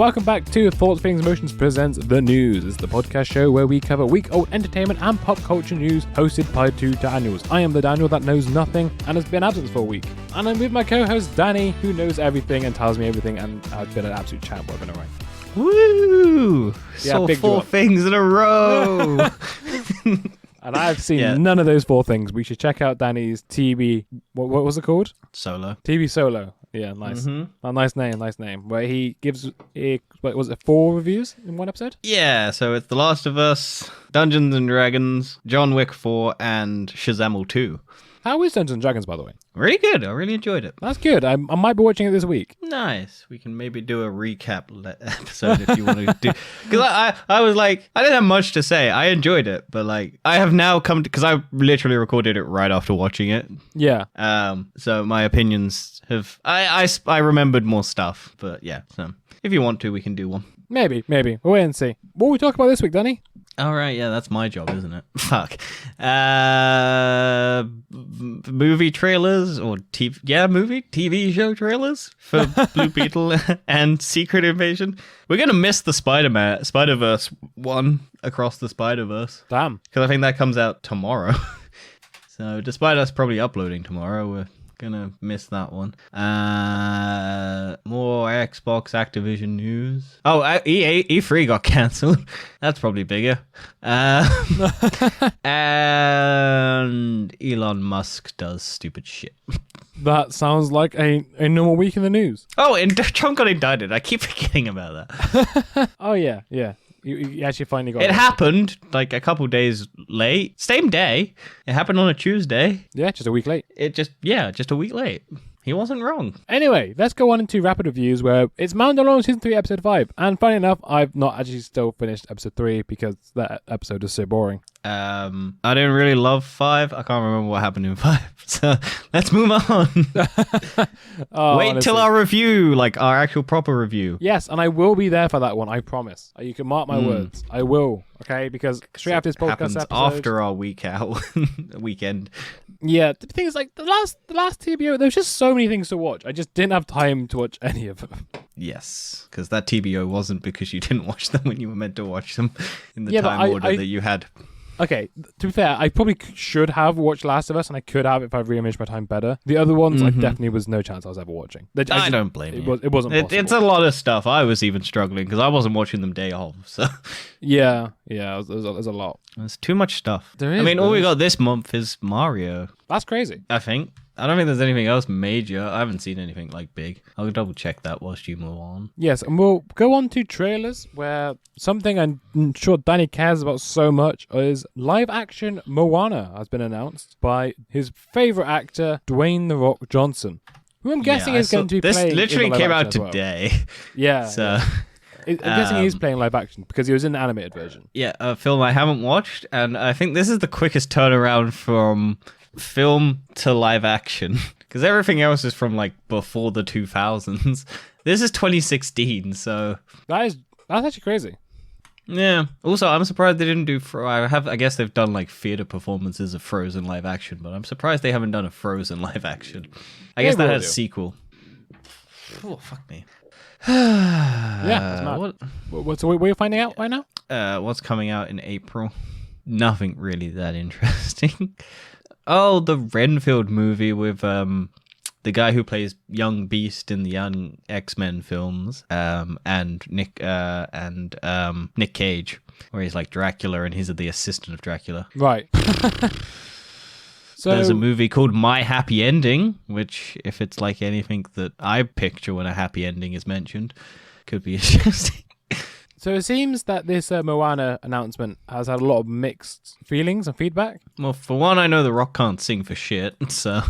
welcome back to Thoughts, Feelings, Emotions presents The News. It's the podcast show where we cover week-old entertainment and pop culture news hosted by two Daniels. I am the Daniel that knows nothing and has been absent for a week. And I'm with my co-host Danny, who knows everything and tells me everything and has been an absolute champ working all right. Woo! Yeah, Saw big four drop. things in a row. And I've seen none of those four things. We should check out Danny's TV. What was it called? Solo. TV Solo. Yeah, nice. Mm-hmm. Oh, nice name. Where he gives, what was it, 4 reviews in one episode? Yeah, so it's The Last of Us, Dungeons and Dragons, John Wick 4, and Shazam 2. How is Dungeons and Dragons, by the way? Really good. I really enjoyed it. That's good. I might be watching it this week. Nice. We can maybe do a recap episode if you want to do. Because I was like, I didn't have much to say. I enjoyed it, but like, I have now come to, because I literally recorded it right after watching it. Yeah. So my opinions have, I remembered more stuff, but yeah. So if you want to, we can do one. Maybe. We'll wait and see. What will we talk about this week, Danny? All right, yeah, that's my job, isn't it? Fuck. Movie trailers or TV show trailers for Blue Beetle and Secret Invasion. We're gonna miss the Spider-Verse one, Across the Spider-Verse, Damn. because I think that comes out tomorrow. So despite us probably uploading tomorrow, we're gonna miss that one. More Xbox Activision news. Oh, E3 got cancelled. That's probably bigger. And Elon Musk does stupid shit. That sounds like a normal week in the news. Oh, and Trump got indicted. I keep forgetting about that. Oh, yeah. You actually finally got It happened like a couple days late. Same day. It happened on a Tuesday. Yeah, just a week late. Just a week late. He wasn't wrong. Anyway, let's go on into rapid reviews where it's Mandalorian Season 3, Episode 5. And funny enough, I've not actually still finished Episode 3 because that episode is so boring. I didn't really love 5. I can't remember what happened in 5. So let's move on. Wait till our review, like our actual proper review. Yes, and I will be there for that one, I promise. You can mark my words. I will, okay? Because straight after this podcast happens episode... after our weekend. Yeah, the thing is, like, the last TBO, there's just so many things to watch. I just didn't have time to watch any of them. Yes, because that TBO wasn't because you didn't watch them when you were meant to watch them in the time order that you had. Okay, to be fair, I probably should have watched Last of Us, and I could have if I rearranged my time better. The other ones, I definitely was no chance I was ever watching. I don't blame you. It wasn't possible. It's a lot of stuff. I was even struggling because I wasn't watching them day of. So yeah, there's a lot. There's too much stuff. There is. I mean, all we got this month is Mario. That's crazy. I think. I don't think there's anything else major. I haven't seen anything like big. I'll double check that whilst you move on. Yes, and we'll go on to trailers where something I'm sure Danny cares about so much is live action Moana has been announced by his favourite actor, Dwayne "The Rock" Johnson, who I'm guessing is going to be playing. This literally in the live came out action as well. today. Yeah. So I'm guessing he's playing live action because he was in the animated version. yeah, a film I haven't watched, and I think this is the quickest turnaround from film to live action because everything else is from like before the 2000s. This is 2016, so That's actually crazy. yeah. Also, I'm surprised they didn't do. I guess they've done like theater performances of Frozen live action, but I'm surprised they haven't done a Frozen live action. I guess that has a sequel. Oh fuck me. Yeah, that's mad. So we're finding out right now? What's coming out in April? Nothing really that interesting. Oh, the Renfield movie with the guy who plays Young Beast in the Young X-Men films, and Nick Cage, where he's like Dracula and he's the assistant of Dracula. Right. So there's a movie called My Happy Ending, which, if it's like anything that I picture when a happy ending is mentioned, could be interesting. So it seems that this Moana announcement has had a lot of mixed feelings and feedback. Well, for one, I know The Rock can't sing for shit, so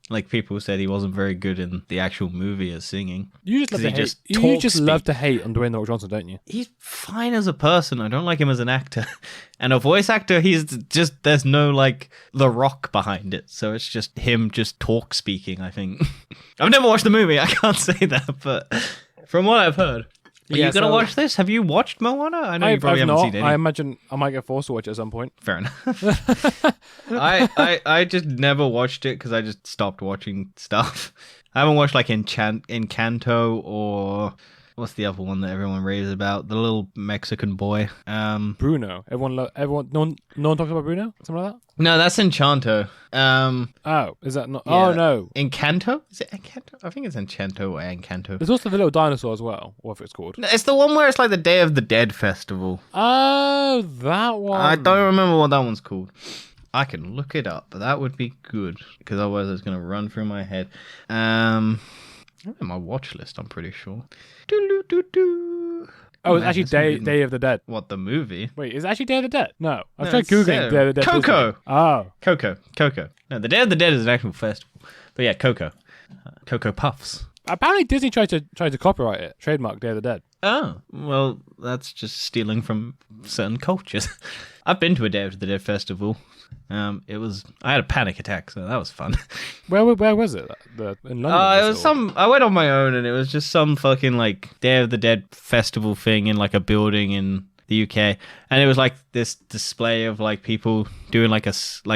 like people said he wasn't very good in the actual movie as singing. You just love to hate. You just love to hate on Dwayne "The Rock" Johnson, don't you? He's fine as a person. I don't like him as an actor. And a voice actor, he's just, there's no like The Rock behind it. So it's just him just talk speaking, I think. I've never watched the movie, I can't say that, but from what I've heard. Are you going to watch this? Have you watched Moana? I know you probably haven't seen it. I imagine I might get forced to watch it at some point. Fair enough. I just never watched it because I just stopped watching stuff. I haven't watched like Encanto or what's the other one that everyone raves about? The little Mexican boy. Bruno. Everyone. No one talks about Bruno. Something like that. No, that's Enchanto. Oh, is that not? Yeah. Oh no. Encanto? Is it Encanto? I think it's Enchanto or Encanto. There's also the little dinosaur as well, whatever it's called. No, it's the one where it's like the Day of the Dead festival. Oh, that one. I don't remember what that one's called. I can look it up, but that would be good because otherwise it's going to run through my head. In my watch list, I'm pretty sure. Oh, it's actually Day of the Dead. What, the movie? Wait, is it actually Day of the Dead? No. I've No, tried it's Googling Day of the Dead. Coco! Oh. Coco. No, the Day of the Dead is an actual festival. But yeah, Coco. Coco Puffs. Apparently Disney tried to copyright it, trademark Day of the Dead. Oh, well, that's just stealing from certain cultures. I've been to a Day of the Dead festival. I had a panic attack, so that was fun. Where was it? In London? It was I went on my own, and it was just some fucking like Day of the Dead festival thing in like a building in the UK, and it was like this display of like people doing like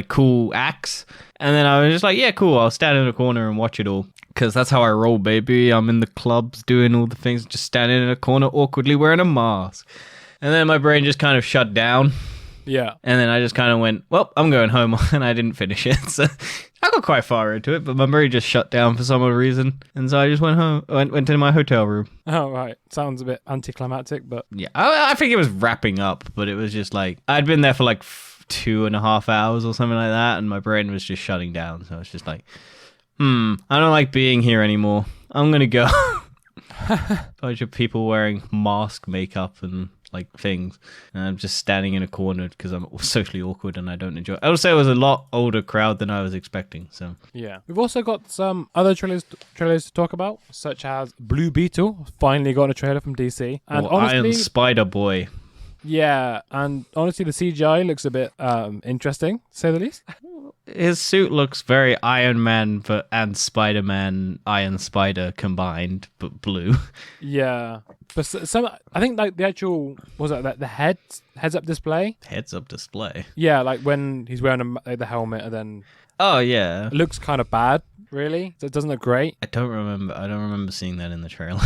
cool acts, and then I was just like, yeah, cool, I'll stand in a corner and watch it all. Because that's how I roll, baby. I'm in the clubs doing all the things, just standing in a corner awkwardly wearing a mask. And then my brain just kind of shut down. Yeah. And then I just kind of went, well, I'm going home. And I didn't finish it. So I got quite far into it, but my brain just shut down for some odd reason. And so I just went home, went to my hotel room. Oh, right. Sounds a bit anticlimactic, but... Yeah, I think it was wrapping up, but it was just like, I'd been there for like 2.5 hours or something like that. And my brain was just shutting down. So it's just like... I don't like being here anymore. I'm gonna go. Bunch of people wearing mask makeup and like things. And I'm just standing in a corner because I'm socially awkward and I don't enjoy it. I would say it was a lot older crowd than I was expecting. So yeah. We've also got some other trailers to talk about, such as Blue Beetle. Finally got a trailer from DC. And honestly, Iron Spider Boy. Yeah, and honestly the CGI looks a bit interesting, to say the least. His suit looks very Iron Man and Spider-Man, Iron Spider combined, but blue. Yeah, but some I think like the actual the heads-up display. Heads-up display. Yeah, like when he's wearing the helmet, and then oh yeah, it looks kind of bad. Really, it doesn't look great. I don't remember seeing that in the trailer.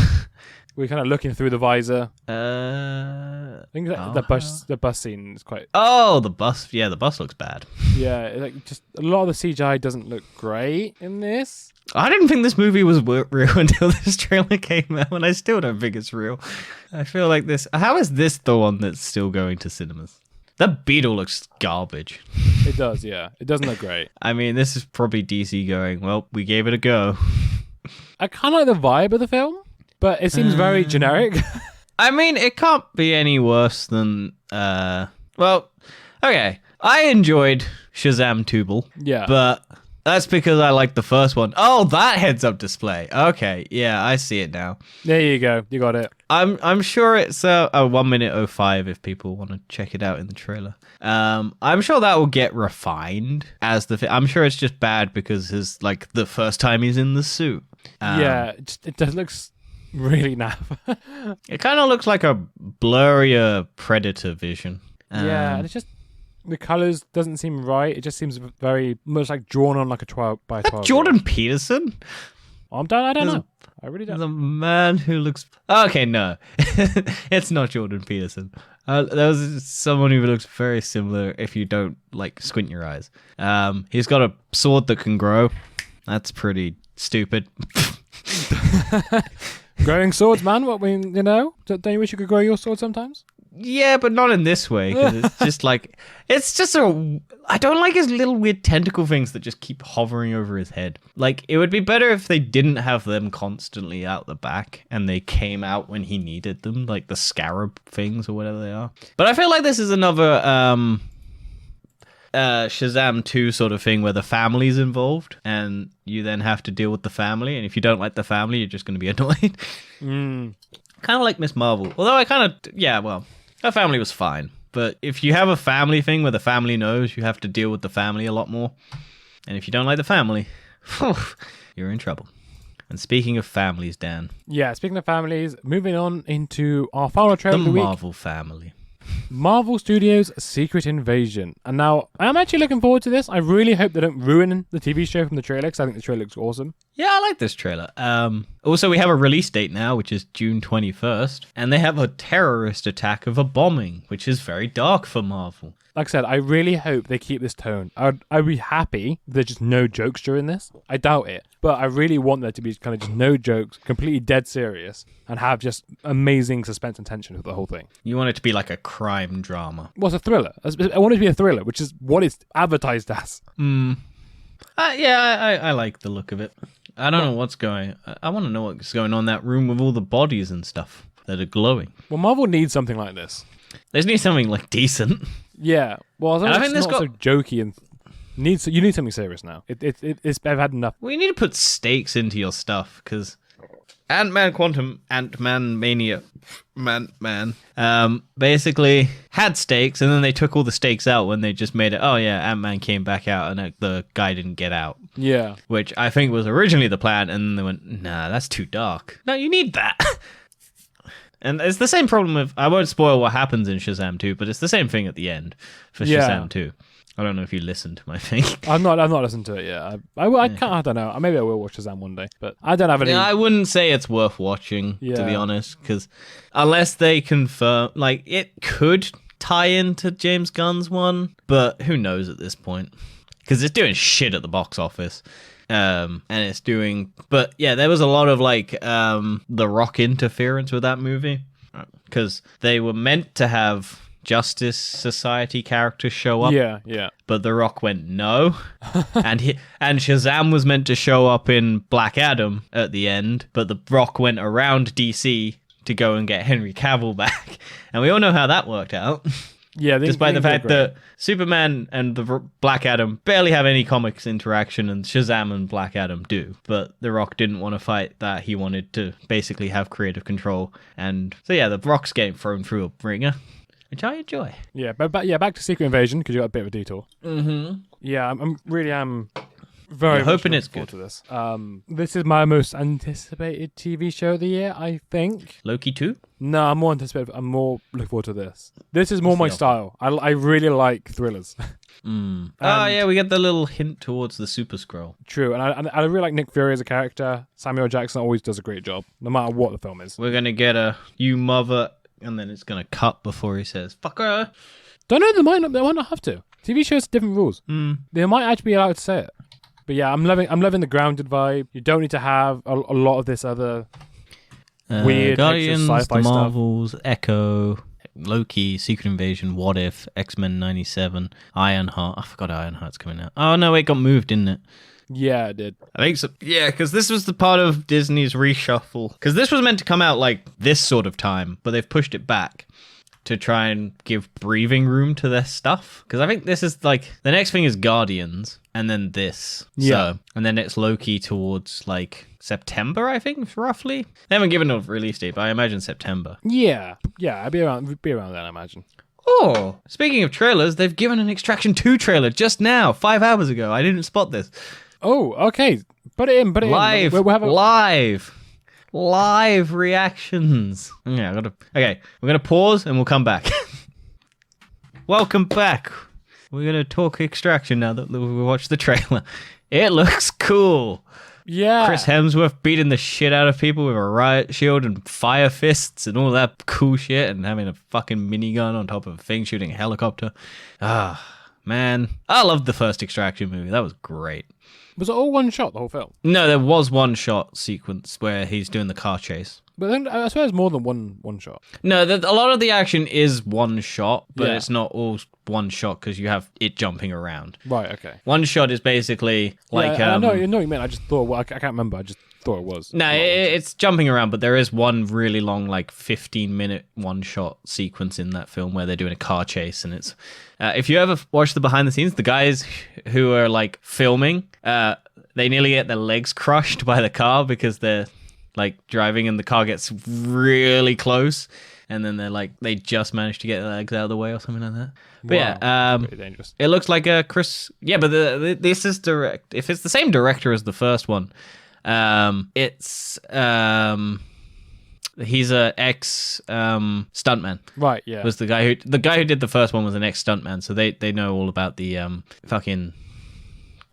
We're kind of looking through the visor. I think the bus scene is quite... Oh, the bus. Yeah, the bus looks bad. Yeah, like just a lot of the CGI doesn't look great in this. I didn't think this movie was real until this trailer came out, and I still don't think it's real. I feel like this... How is this the one that's still going to cinemas? That beetle looks garbage. It does, yeah. It doesn't look great. I mean, this is probably DC going, well, we gave it a go. I kind of like the vibe of the film. But it seems very generic. I mean, it can't be any worse than... Well, okay. I enjoyed Shazam Tubal. Yeah. But that's because I liked the first one. Oh, that heads-up display. Okay, yeah, I see it now. There you go. You got it. I'm sure it's a 1:05 if people want to check it out in the trailer. I'm sure that will get refined as I'm sure it's just bad because it's like the first time he's in the suit. Yeah, it does look... really naff. It kind of looks like a blurrier Predator vision. Yeah, and it's just the colors doesn't seem right. It just seems very much like drawn on like a 12 by 12. Jordan Peterson? I don't know. I really don't. There's a man who looks... Okay, no. It's not Jordan Peterson. There was someone who looks very similar if you don't like squint your eyes. He's got a sword that can grow. That's pretty stupid. Growing swords, man. What we, don't you wish you could grow your sword sometimes? Yeah, but not in this way. 'Cause it's just like, I don't like his little weird tentacle things that just keep hovering over his head. Like, it would be better if they didn't have them constantly out the back and they came out when he needed them, like the scarab things or whatever they are. But I feel like this is another Shazam 2 sort of thing where the family's involved and you then have to deal with the family, and if you don't like the family you're just going to be annoyed. Kind of like Miss Marvel, although her family was fine, but if you have a family thing where the family knows, you have to deal with the family a lot more, and if you don't like the family, you're in trouble. And speaking of families, Dan. Yeah, speaking of families, moving on into our final trailer of the week. The Marvel family. Marvel Studios' Secret Invasion. And now, I'm actually looking forward to this. I really hope they don't ruin the TV show from the trailer, because I think the trailer looks awesome. Yeah, I like this trailer. Also, we have a release date now, which is June 21st, and they have a terrorist attack of a bombing, which is very dark for Marvel. Like I said, I really hope they keep this tone. I'd be happy if there's just no jokes during this. I doubt it, but I really want there to be kind of just no jokes, completely dead serious, and have just amazing suspense and tension with the whole thing. You want it to be like a crime drama. What's a thriller? I want it to be a thriller, which is what it's advertised as. I like the look of it. I don't know what's going. I want to know what's going on in that room with all the bodies and stuff that are glowing. Well, Marvel needs something like this. They just need something like decent. Yeah. Well, I think it's this not so jokey and you need something serious now. I've had enough. We need to put stakes into your stuff because Ant-Man Mania, basically had stakes, and then they took all the stakes out when they just made it. Oh yeah, Ant-Man came back out, and the guy didn't get out. Yeah, which I think was originally the plan, and then they went, nah, that's too dark. No, you need that. And it's the same problem with. I won't spoil what happens in Shazam 2, but it's the same thing at the end for Shazam 2. I don't know if you listened to my thing. I've not listened to it yet. I can't. I don't know. Maybe I will watch Shazam one day, but I don't have any. Yeah, I wouldn't say it's worth watching, to be honest, because unless they confirm, like, it could tie into James Gunn's one, but who knows at this point? Because it's doing shit at the box office. And it's doing, but yeah, there was a lot of like The Rock interference with that movie, because they were meant to have Justice Society characters show up. Yeah. But The Rock went no, and Shazam was meant to show up in Black Adam at the end, but The Rock went around DC to go and get Henry Cavill back, and we all know how that worked out. Yeah, despite the fact that Superman and the Black Adam barely have any comics interaction, and Shazam and Black Adam do. But The Rock didn't want to fight that. He wanted to basically have creative control. And so, yeah, The Rock's getting thrown through a ringer, which I enjoy. Yeah, but back to Secret Invasion, because you got a bit of a detour. Mm-hmm. Yeah, I'm really very much hoping it's good to this. This is my most anticipated TV show of the year, I think. Loki 2? No, I'm more anticipated. I'm more looking forward to this. This is more my style. I really like thrillers. Oh yeah, we get the little hint towards the Super Scroll. True, and I really like Nick Fury as a character. Samuel Jackson always does a great job, no matter what the film is. We're gonna get a "you mother," and then it's gonna cut before he says "fucker." Don't know. They might not have to. TV shows have different rules. They might actually be allowed to say it. But yeah, I'm loving the grounded vibe. You don't need to have a lot of this other weird Guardians, sci-fi the stuff. Marvels, Echo, Loki, Secret Invasion, What If, X-Men 97, Ironheart. I forgot Ironheart's coming out. Oh no, it got moved, didn't it? Yeah, it did. I think so. Yeah, because this was the part of Disney's reshuffle. Because this was meant to come out like this sort of time, but they've pushed it back to try and give breathing room to their stuff. Because I think this is like, the next thing is Guardians, and then this. Yeah. So, and then it's Loki towards like September, I think, roughly. They haven't given a release date, but I imagine September. Yeah, I'd be around then, I imagine. Oh, speaking of trailers, they've given an Extraction 2 trailer just now, 5 hours ago. I didn't spot this. Oh, okay. Put it in. Live. We'll have Live reactions. Yeah, okay, we're gonna pause and we'll come back. Welcome back. We're gonna talk Extraction now that we watched the trailer. It looks cool. Yeah. Chris Hemsworth beating the shit out of people with a riot shield and fire fists and all that cool shit, and having a fucking minigun on top of a thing shooting a helicopter. Ah, man. I loved the first Extraction movie. That was great. Was it all one shot, the whole film? No, there was one shot sequence where he's doing the car chase. But then I swear it's more than one shot. No, a lot of the action is one shot, but Yeah. it's not all one shot because you have it jumping around. Right, okay. One shot is basically like... I know what you meant. I just thought, well, I can't remember. I just thought it was. No, it's jumping around, but there is one really long, like 15-minute one-shot sequence in that film where they're doing a car chase, and it's... if you ever watch the behind the scenes, the guys who are like filming, they nearly get their legs crushed by the car because they're like driving and the car gets really close, and then they're like, they just managed to get their legs out of the way or something like that. But Wow, pretty dangerous. it looks like a Chris. Yeah, but this is direct. If it's the same director as the first one, it's he's a ex stuntman. Right, yeah. Was the guy who did the first one was an ex stuntman, so they know all about the fucking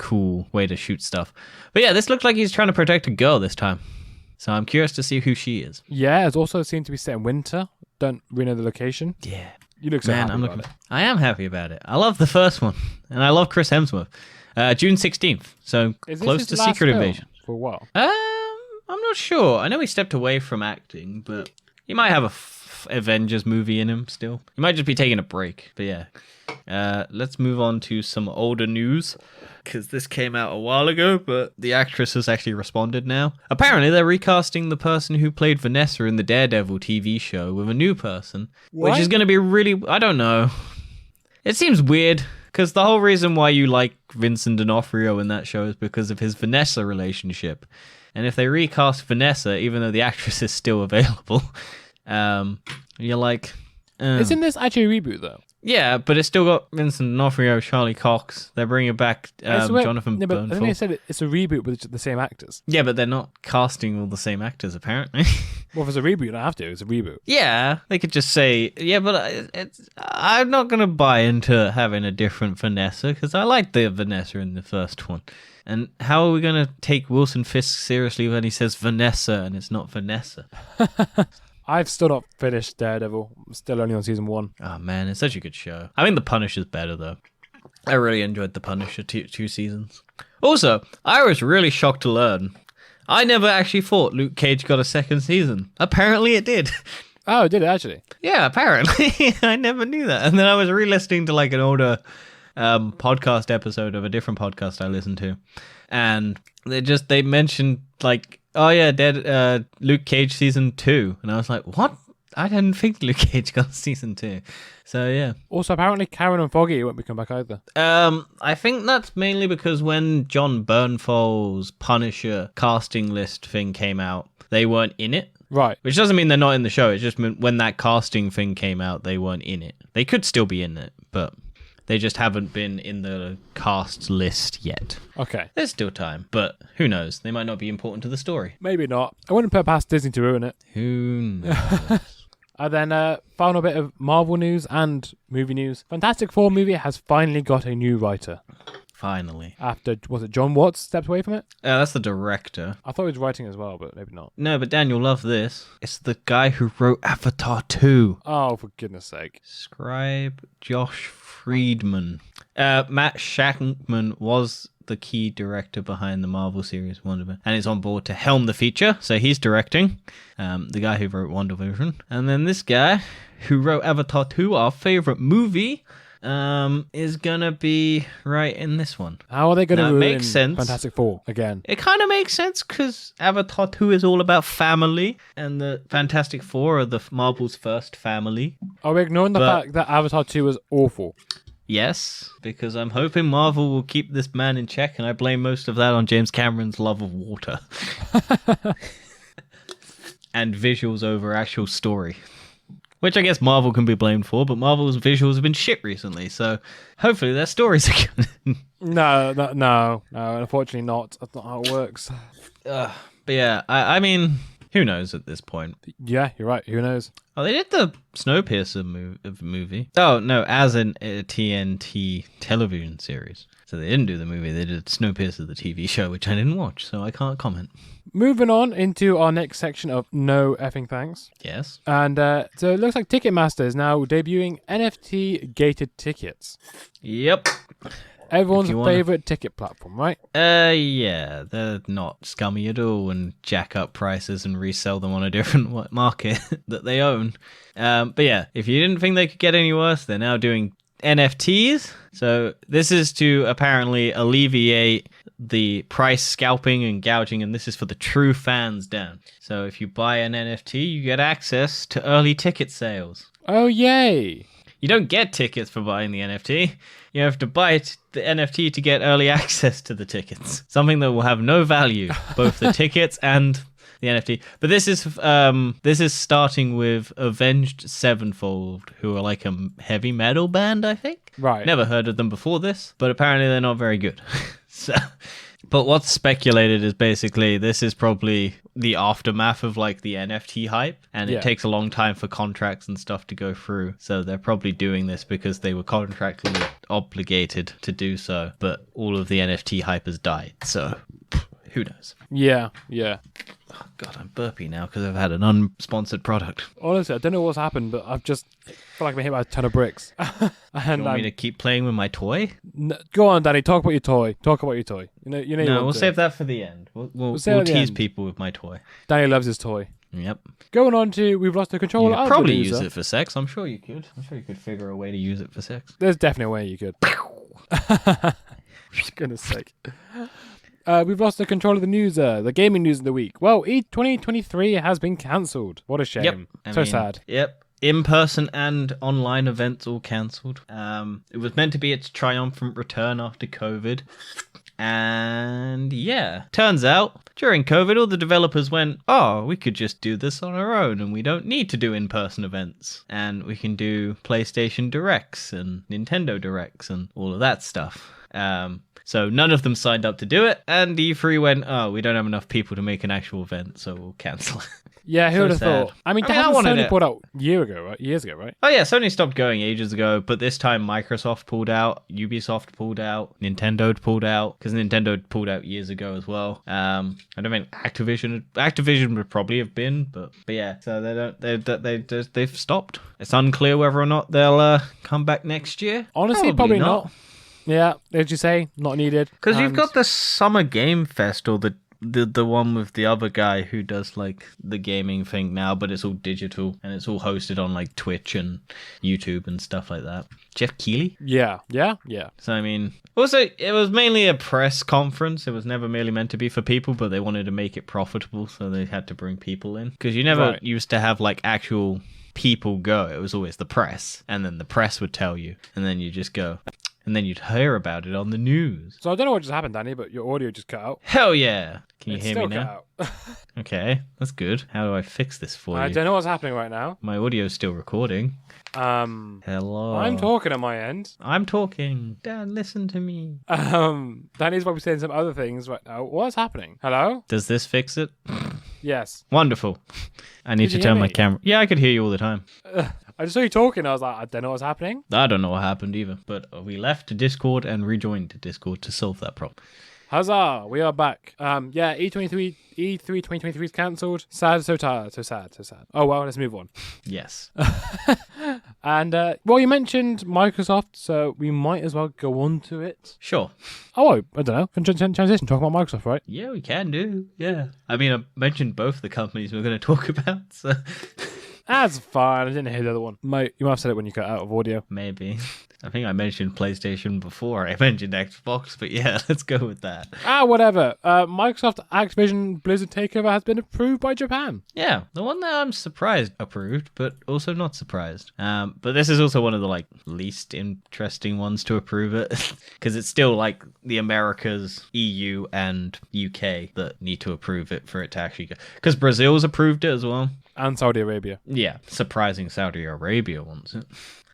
cool way to shoot stuff. But yeah, this looks like he's trying to protect a girl this time. So I'm curious to see who she is. Yeah, it's also seemed to be set in winter. Don't really know the location. Yeah. You look so happy about it. I am happy about it. I love the first one. And I love Chris Hemsworth. June 16th. So close to Secret Invasion. For a while. I'm not sure. I know he stepped away from acting, but he might have a Avengers movie in him still. He might just be taking a break. But yeah. Let's move on to some older news. Because this came out a while ago, but the actress has actually responded now. Apparently, they're recasting the person who played Vanessa in the Daredevil TV show with a new person. What? Which is going to be really... I don't know. It seems weird. Because the whole reason why you like Vincent D'Onofrio in that show is because of his Vanessa relationship. And if they recast Vanessa, even though the actress is still available, you're like... Isn't this actually a reboot, though? Yeah, but it's still got Vincent D'Onofrio, Charlie Cox. They're bringing back Jonathan Bernthal. I think they said it's a reboot with the same actors. Yeah, but they're not casting all the same actors, apparently. Well, if it's a reboot, you don't have to. It's a reboot. Yeah, they could just say... Yeah, but I'm not going to buy into having a different Vanessa, because I like the Vanessa in the first one. And how are we going to take Wilson Fisk seriously when he says Vanessa and it's not Vanessa? I've still not finished Daredevil. I'm still only on season 1. Oh, man, it's such a good show. I think The Punisher's better, though. I really enjoyed The Punisher 2 seasons. Also, I was really shocked to learn. I never actually thought Luke Cage got a second season. Apparently it did. Oh, did it actually? Yeah, apparently. I never knew that. And then I was re-listening to like an older podcast episode of a different podcast I listened to. And they mentioned like... Oh yeah, Luke Cage season 2, and I was like, "What? I didn't think Luke Cage got season 2." So yeah. Also, apparently, Karen and Foggy won't be come back either. I think that's mainly because when John Bernthal's Punisher casting list thing came out, they weren't in it. Right. Which doesn't mean they're not in the show. It just meant when that casting thing came out, they weren't in it. They could still be in it, but they just haven't been in the cast list yet. Okay. There's still time, but who knows? They might not be important to the story. Maybe not. I wouldn't put it past Disney to ruin it. Who knows? And then final bit of Marvel news and movie news. Fantastic Four movie has finally got a new writer. Finally. After, was it John Watts stepped away from it? That's the director. I thought he was writing as well, but maybe not. No, but Dan, you'll love this. It's the guy who wrote Avatar 2. Oh, for goodness sake. Scribe Josh Friedman. Matt Shankman was the key director behind the Marvel series Wonder Vision, and is on board to helm the feature, so he's directing. The guy who wrote Wonder Vision. And then this guy who wrote Avatar 2, our favorite movie, is gonna be right in this one. How are they gonna ruin makes sense. Fantastic Four again? It kind of makes sense because Avatar 2 is all about family, and the Fantastic Four are the Marvel's first family. Are we ignoring the fact that Avatar 2 was awful? Yes, because I'm hoping Marvel will keep this man in check, and I blame most of that on James Cameron's love of water. And visuals over actual story. Which I guess Marvel can be blamed for, but Marvel's visuals have been shit recently, so hopefully their stories are good. No, unfortunately not. That's not how it works. But yeah, I mean, who knows at this point? Yeah, you're right. Who knows? Oh, they did the Snowpiercer movie. Oh, no, as a TNT television series. So they didn't do the movie, they did Snowpiercer, the TV show, which I didn't watch, so I can't comment. Moving on into our next section of No Effing Thanks. Yes. And so it looks like Ticketmaster is now debuting NFT gated tickets. Yep. Everyone's favorite ticket platform, right? Yeah, they're not scummy at all and jack up prices and resell them on a different market that they own. But yeah, if you didn't think they could get any worse, they're now doing NFTs. So this is to apparently alleviate the price scalping and gouging, and this is for the true fans, Dan. So if you buy an NFT, you get access to early ticket sales. Oh, yay! You don't get tickets for buying the NFT. You have to buy the NFT to get early access to the tickets. Something that will have no value, both the tickets and the NFT. But this is starting with Avenged Sevenfold, who are like a heavy metal band, I think. Right. Never heard of them before this, but apparently they're not very good. So, but what's speculated is basically this is probably the aftermath of like the NFT hype, and Yeah. it takes a long time for contracts and stuff to go through. So they're probably doing this because they were contractually obligated to do so, but all of the NFT hype has died. So who knows? Yeah. Oh, God, I'm burpy now because I've had an unsponsored product. Honestly, I don't know what's happened, but I've just feel like I've been hit by a ton of bricks. You And want me to keep playing with my toy? go on, Danny. Talk about your toy. You know. You No, want we'll to. save that for the end. We'll save it at the tease end. people with my toy. Danny loves his toy. Yep. Going on to, we've lost the You controller. could of the probably user. use it for sex. I'm sure you could. I'm sure you could figure a way to use it for sex. There's definitely a way you could. For goodness sake. We've lost the control of the news, the gaming news of the week. Well, E2023 has been cancelled. What a shame. Yep. I mean, Sad. Yep. In-person and online events all cancelled. It was meant to be its triumphant return after COVID. And yeah, turns out during COVID, all the developers went, oh, we could just do this on our own and we don't need to do in-person events. And we can do PlayStation Directs and Nintendo Directs and all of that stuff. So none of them signed up to do it. And E3 went, oh, we don't have enough people to make an actual event, so we'll cancel it. Yeah, who So would have sad. thought? I mean, I hasn't wanted Sony it. put out years ago, right? Oh yeah, Sony stopped going ages ago, but this time Microsoft pulled out, Ubisoft pulled out, Nintendo pulled out, because Nintendo pulled out years ago as well. I don't think Activision would probably have been, but yeah, so they've stopped. It's unclear whether or not they'll come back next year. Honestly, probably not. Yeah, as you say, not needed. Because you've And- got the Summer Game Fest or the one with the other guy who does like the gaming thing now, but it's all digital and it's all hosted on like Twitch and YouTube and stuff like that. Jeff Keighley? Yeah. So, I mean, also, it was mainly a press conference. It was never merely meant to be for people, but they wanted to make it profitable, so they had to bring people in. Because you never Right. used to have like actual people go. It was always the press, and then the press would tell you, and then you just go. And then you'd hear about it on the news. So I don't know what just happened, Danny, but your audio just cut out. Hell yeah. Can you It's hear still me now? cut out. Okay, that's good. How do I fix this for I you? don't know what's happening right now. My audio's still recording. Hello. I'm talking on my end. I'm talking. Dad, listen to me. Danny's probably saying some other things right now. What's happening? Hello? Does this fix it? Yes. Wonderful. I need Did to you turn hear my me? camera. Yeah, I could hear you all the time. I just saw you talking. I was like, I don't know what's happening. I don't know what happened either, but we left Discord and rejoined Discord to solve that problem. Huzzah! We are back. Yeah, E3 2023 is cancelled. Sad, so tired, so sad. Oh well, let's move on. Yes. And well, you mentioned Microsoft, so we might as well go on to it. Sure. Oh, I don't know. Transition. Talk about Microsoft, right? Yeah, we can do. Yeah. I mean, I mentioned both the companies we're going to talk about, so That's fine. I didn't hear the other one. Mate, you might have said it when you cut out of audio. maybe. I think I mentioned PlayStation before I mentioned Xbox, but yeah, let's go with that. Whatever. Microsoft Activision Blizzard takeover has been approved by Japan. Yeah, the one that I'm surprised approved, but also not surprised. But this is also one of the like least interesting ones to approve it, because it's still like the Americas, EU, and UK that need to approve it for it to actually go. Because Brazil's approved it as well. And Saudi Arabia. Yeah, surprising Saudi Arabia wants it.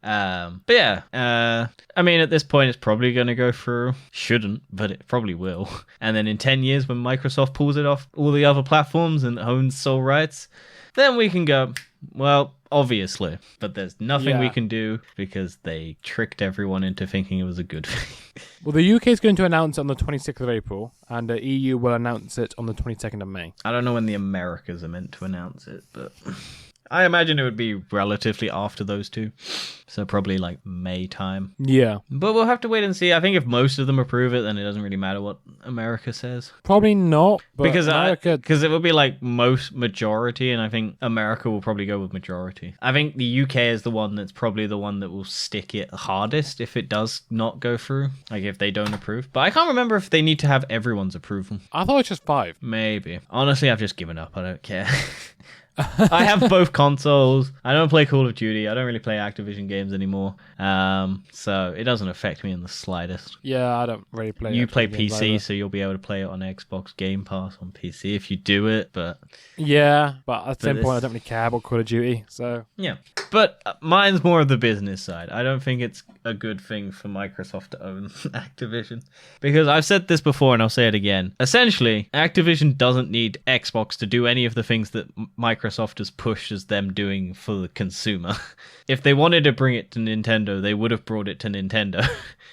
But yeah, I mean, at this point, it's probably going to go through. Shouldn't, but it probably will. And then in 10 years, when Microsoft pulls it off all the other platforms and owns sole rights, then we can go, well, obviously. But there's nothing we Yeah. can do because they tricked everyone into thinking it was a good thing. Well, the UK is going to announce it on the 26th of April, and the EU will announce it on the 22nd of May. I don't know when the Americas are meant to announce it, but I imagine it would be relatively after those two. So probably like May time. Yeah. But we'll have to wait and see. I think if most of them approve it, then it doesn't really matter what America says. Probably not. But Because America... it will be like most majority, and I think America will probably go with majority. I think the UK is the one that's probably the one that will stick it hardest if it does not go through. Like if they don't approve. But I can't remember if they need to have everyone's approval. I thought it was just 5. Maybe. Honestly, I've just given up. I don't care. I have both consoles. I don't play Call of Duty. I don't really play Activision games anymore. So it doesn't affect me in the slightest. Yeah, I don't really play. You play games PC, either. so you'll be able to play it on Xbox Game Pass on PC if you do it. But Yeah, but at the same this- point, I don't really care about Call of Duty. So yeah, but mine's more of the business side. I don't think it's a good thing for Microsoft to own Activision, because I've said this before and I'll say it again. Essentially, Activision doesn't need Xbox to do any of the things that Microsoft has pushed as them doing for the consumer. If they wanted to bring it to Nintendo, they would have brought it to Nintendo.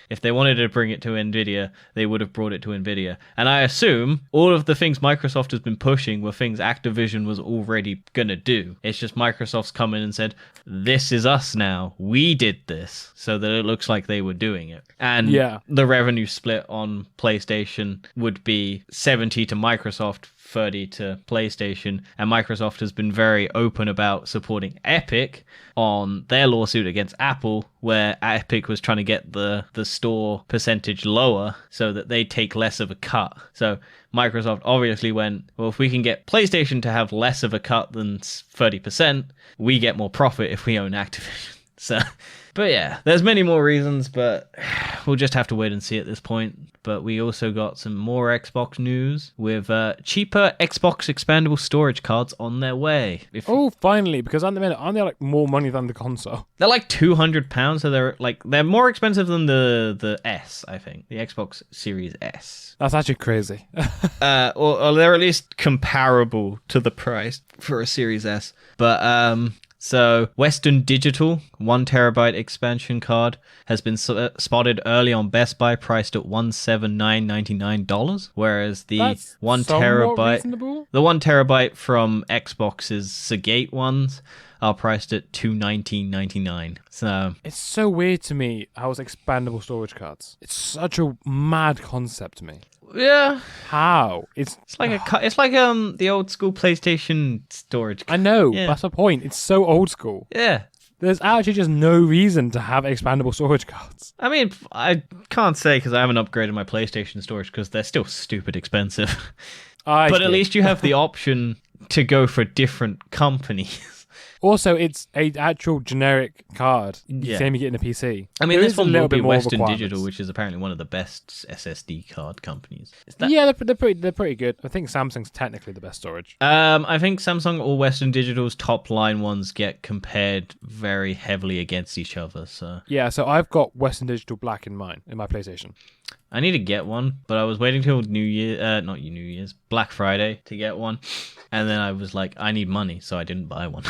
If they wanted to bring it to Nvidia, they would have brought it to Nvidia. And I assume all of the things Microsoft has been pushing were things Activision was already going to do. It's just Microsoft's come in and said, this is us now. We did this, so that it looks like they were doing it. And Yeah. the revenue split on PlayStation would be 70 to Microsoft, 30 to PlayStation, and Microsoft has been very open about supporting Epic on their lawsuit against Apple, where Epic was trying to get the store percentage lower so that they take less of a cut. So Microsoft obviously went, well, if we can get PlayStation to have less of a cut than 30%, we get more profit if we own Activision. So, but yeah, there's many more reasons, but we'll just have to wait and see at this point. But we also got some more Xbox news with cheaper Xbox expandable storage cards on their way. Oh, finally, because at the minute, aren't they like more money than the console? They're like £200, so they're more expensive than the S, I think, the Xbox Series S. That's actually crazy. Or they're at least comparable to the price for a Series S. But so Western Digital 1 terabyte expansion card has been spotted early on Best Buy, priced at $179.99, whereas the That's 1 somewhat terabyte reasonable. the 1 terabyte from Xbox's Seagate ones are priced at $219.99. So It's so weird to me how it's expandable storage cards. It's such a mad concept to me. yeah, How? It's it's like the old school PlayStation storage. I know, Yeah. that's the point. It's so old school. Yeah. There's actually just no reason to have expandable storage cards. I mean, I can't say because I haven't upgraded my PlayStation storage because they're still stupid expensive. But at least you have the option to go for different companies. Also, it's a actual generic card. Yeah. Same you get in a PC. I mean, There this is a one little will be bit more Western requirements. Digital, which is apparently one of the best SSD card companies. Is that? Yeah, they're pretty good. I think Samsung's technically the best storage. I think Samsung or Western Digital's top line ones get compared very heavily against each other. So Yeah, so I've got Western Digital Black in mine in my PlayStation. I need to get one, but I was waiting till not New Year's, Black Friday to get one, and then I was like, I need money, so I didn't buy one.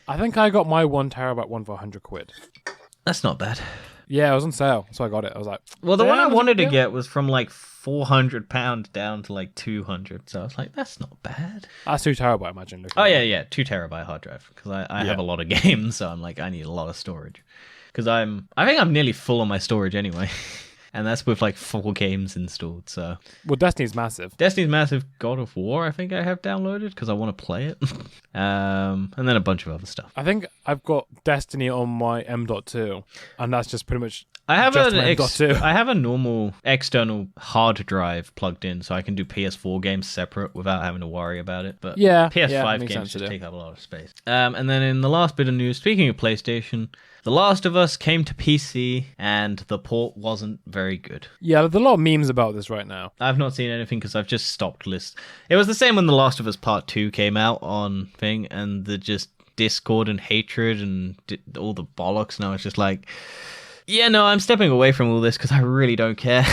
I think I got my 1 terabyte one for £100. That's not bad. Yeah, it was on sale, so I got it. I was like, Well, the one I "Damn, wanted to yeah." get was from like £400 down to like 200, so I was like, that's not bad. That's 2 terabyte, imagine. looking Oh at yeah, it. yeah, 2 terabyte hard drive because I Yeah. have a lot of games, so I'm like, I need a lot of storage because I think I'm nearly full on my storage anyway. And that's with like 4 games installed. So Well, Destiny's massive. Destiny's massive. God of War, I think I have downloaded because I want to play it. And then a bunch of other stuff. I think I've got Destiny on my M.2, and that's just pretty much. I have Just my M.2. I have a normal external hard drive plugged in, so I can do PS4 games separate without having to worry about it. But Yeah, PS5 makes games sense to just do. take up a lot of space. And then in the last bit of news, speaking of PlayStation, The Last of Us came to PC, and the port wasn't very good. Yeah, there's a lot of memes about this right now. I've not seen anything because I've just stopped list. It was the same when The Last of Us Part 2 came out on thing, and the just discord and hatred and all the bollocks, and I was just like, yeah, no, I'm stepping away from all this because I really don't care.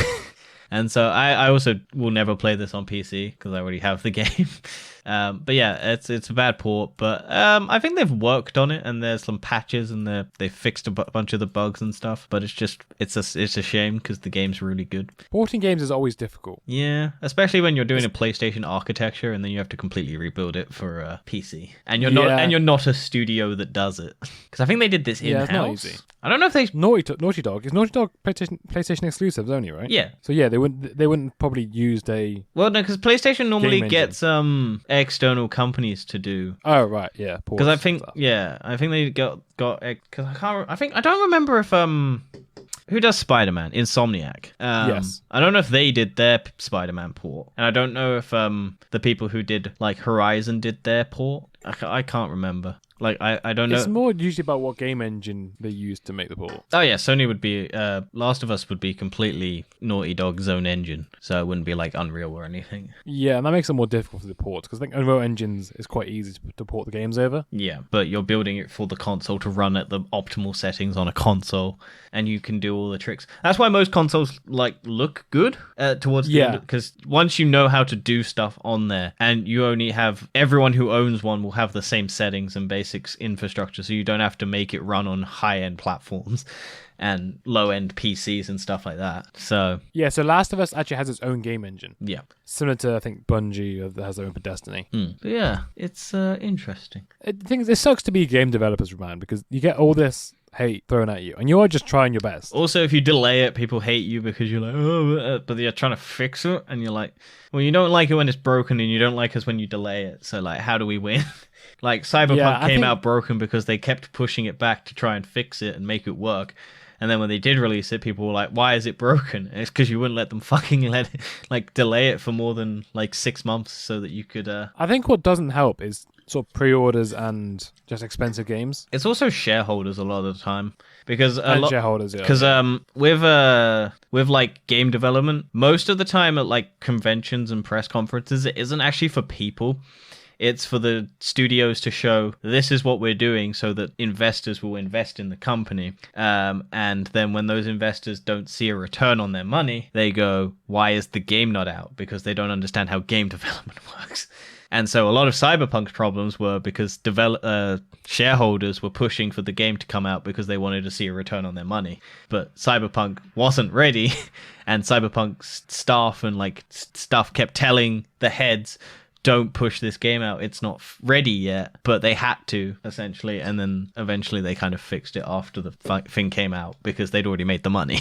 And so I also will never play this on PC because I already have the game. But yeah, it's a bad port. But I think they've worked on it, and there's some patches, and they fixed a bunch of the bugs and stuff. But it's a shame because the game's really good. Porting games is always difficult. Yeah, especially when you're doing a PlayStation architecture, and then you have to completely rebuild it for a PC, and you're not a studio that does it. Because I think they did this in house. Yeah, it's not easy. I don't know if they. Naughty Dog. Is Naughty Dog PlayStation exclusives only, right? Yeah. So yeah, they wouldn't probably used a. Well, no, because PlayStation normally Game gets external companies to do. Oh right, yeah. Because I think they got because I don't remember if Who does Spider-Man? Insomniac. Yes. I don't know if they did their Spider-Man port, and I don't know if the people who did like Horizon did their port. I can't remember. Like, I don't know. It's more usually about what game engine they use to make the port. Oh yeah, Sony would be Last of Us would be completely Naughty Dog's own engine, so it wouldn't be like Unreal or anything. Yeah, and that makes it more difficult for the ports because I think Unreal Engines is quite easy to port the games over. Yeah, but you're building it for the console to run at the optimal settings on a console, and you can do all the tricks. That's why most consoles like look good towards the end, because once you know how to do stuff on there, and you only have everyone who owns one will have the same settings and basic infrastructure, so you don't have to make it run on high-end platforms and low-end PCs and stuff like that. So Last of Us actually has its own game engine. Yeah. Similar to, I think, Bungie that has their own for Destiny. But yeah, it's interesting. It sucks to be game developers, man, because you get all this hate thrown at you, and you're just trying your best. Also, if you delay it, people hate you because you're like, oh, but you're trying to fix it, and you're like, well, you don't like it when it's broken, and you don't like us when you delay it, so like, how do we win? Like, Cyberpunk came out broken because they kept pushing it back to try and fix it and make it work. And then when they did release it, people were like, why is it broken? And it's because you wouldn't let them fucking delay it for more than like 6 months so that you could... I think what doesn't help is sort of pre-orders and just expensive games. It's also shareholders a lot of the time. Because shareholders, yeah. Because with like game development, most of the time at like conventions and press conferences, it isn't actually for people. It's for the studios to show this is what we're doing so that investors will invest in the company. And then when those investors don't see a return on their money, they go, why is the game not out? Because they don't understand how game development works. And so a lot of Cyberpunk's problems were because shareholders were pushing for the game to come out because they wanted to see a return on their money. But Cyberpunk wasn't ready, and Cyberpunk's staff and like stuff kept telling the heads, don't push this game out, it's not ready yet, but they had to, essentially, and then eventually they kind of fixed it after the thing came out because they'd already made the money.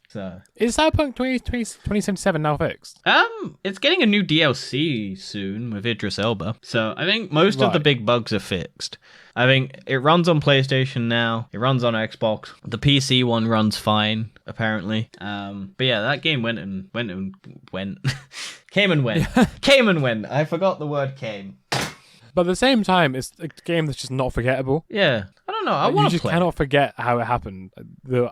So is Cyberpunk 2077 now fixed? It's getting a new DLC soon with Idris Elba, so I think most of the big bugs are fixed. I think it runs on PlayStation now. It runs on Xbox. The PC one runs fine, apparently. But yeah, that game went. Came and went. Came and went. I forgot the word came. But at the same time, it's a game that's just not forgettable. Yeah. I don't know. I want to play. You just cannot forget how it happened.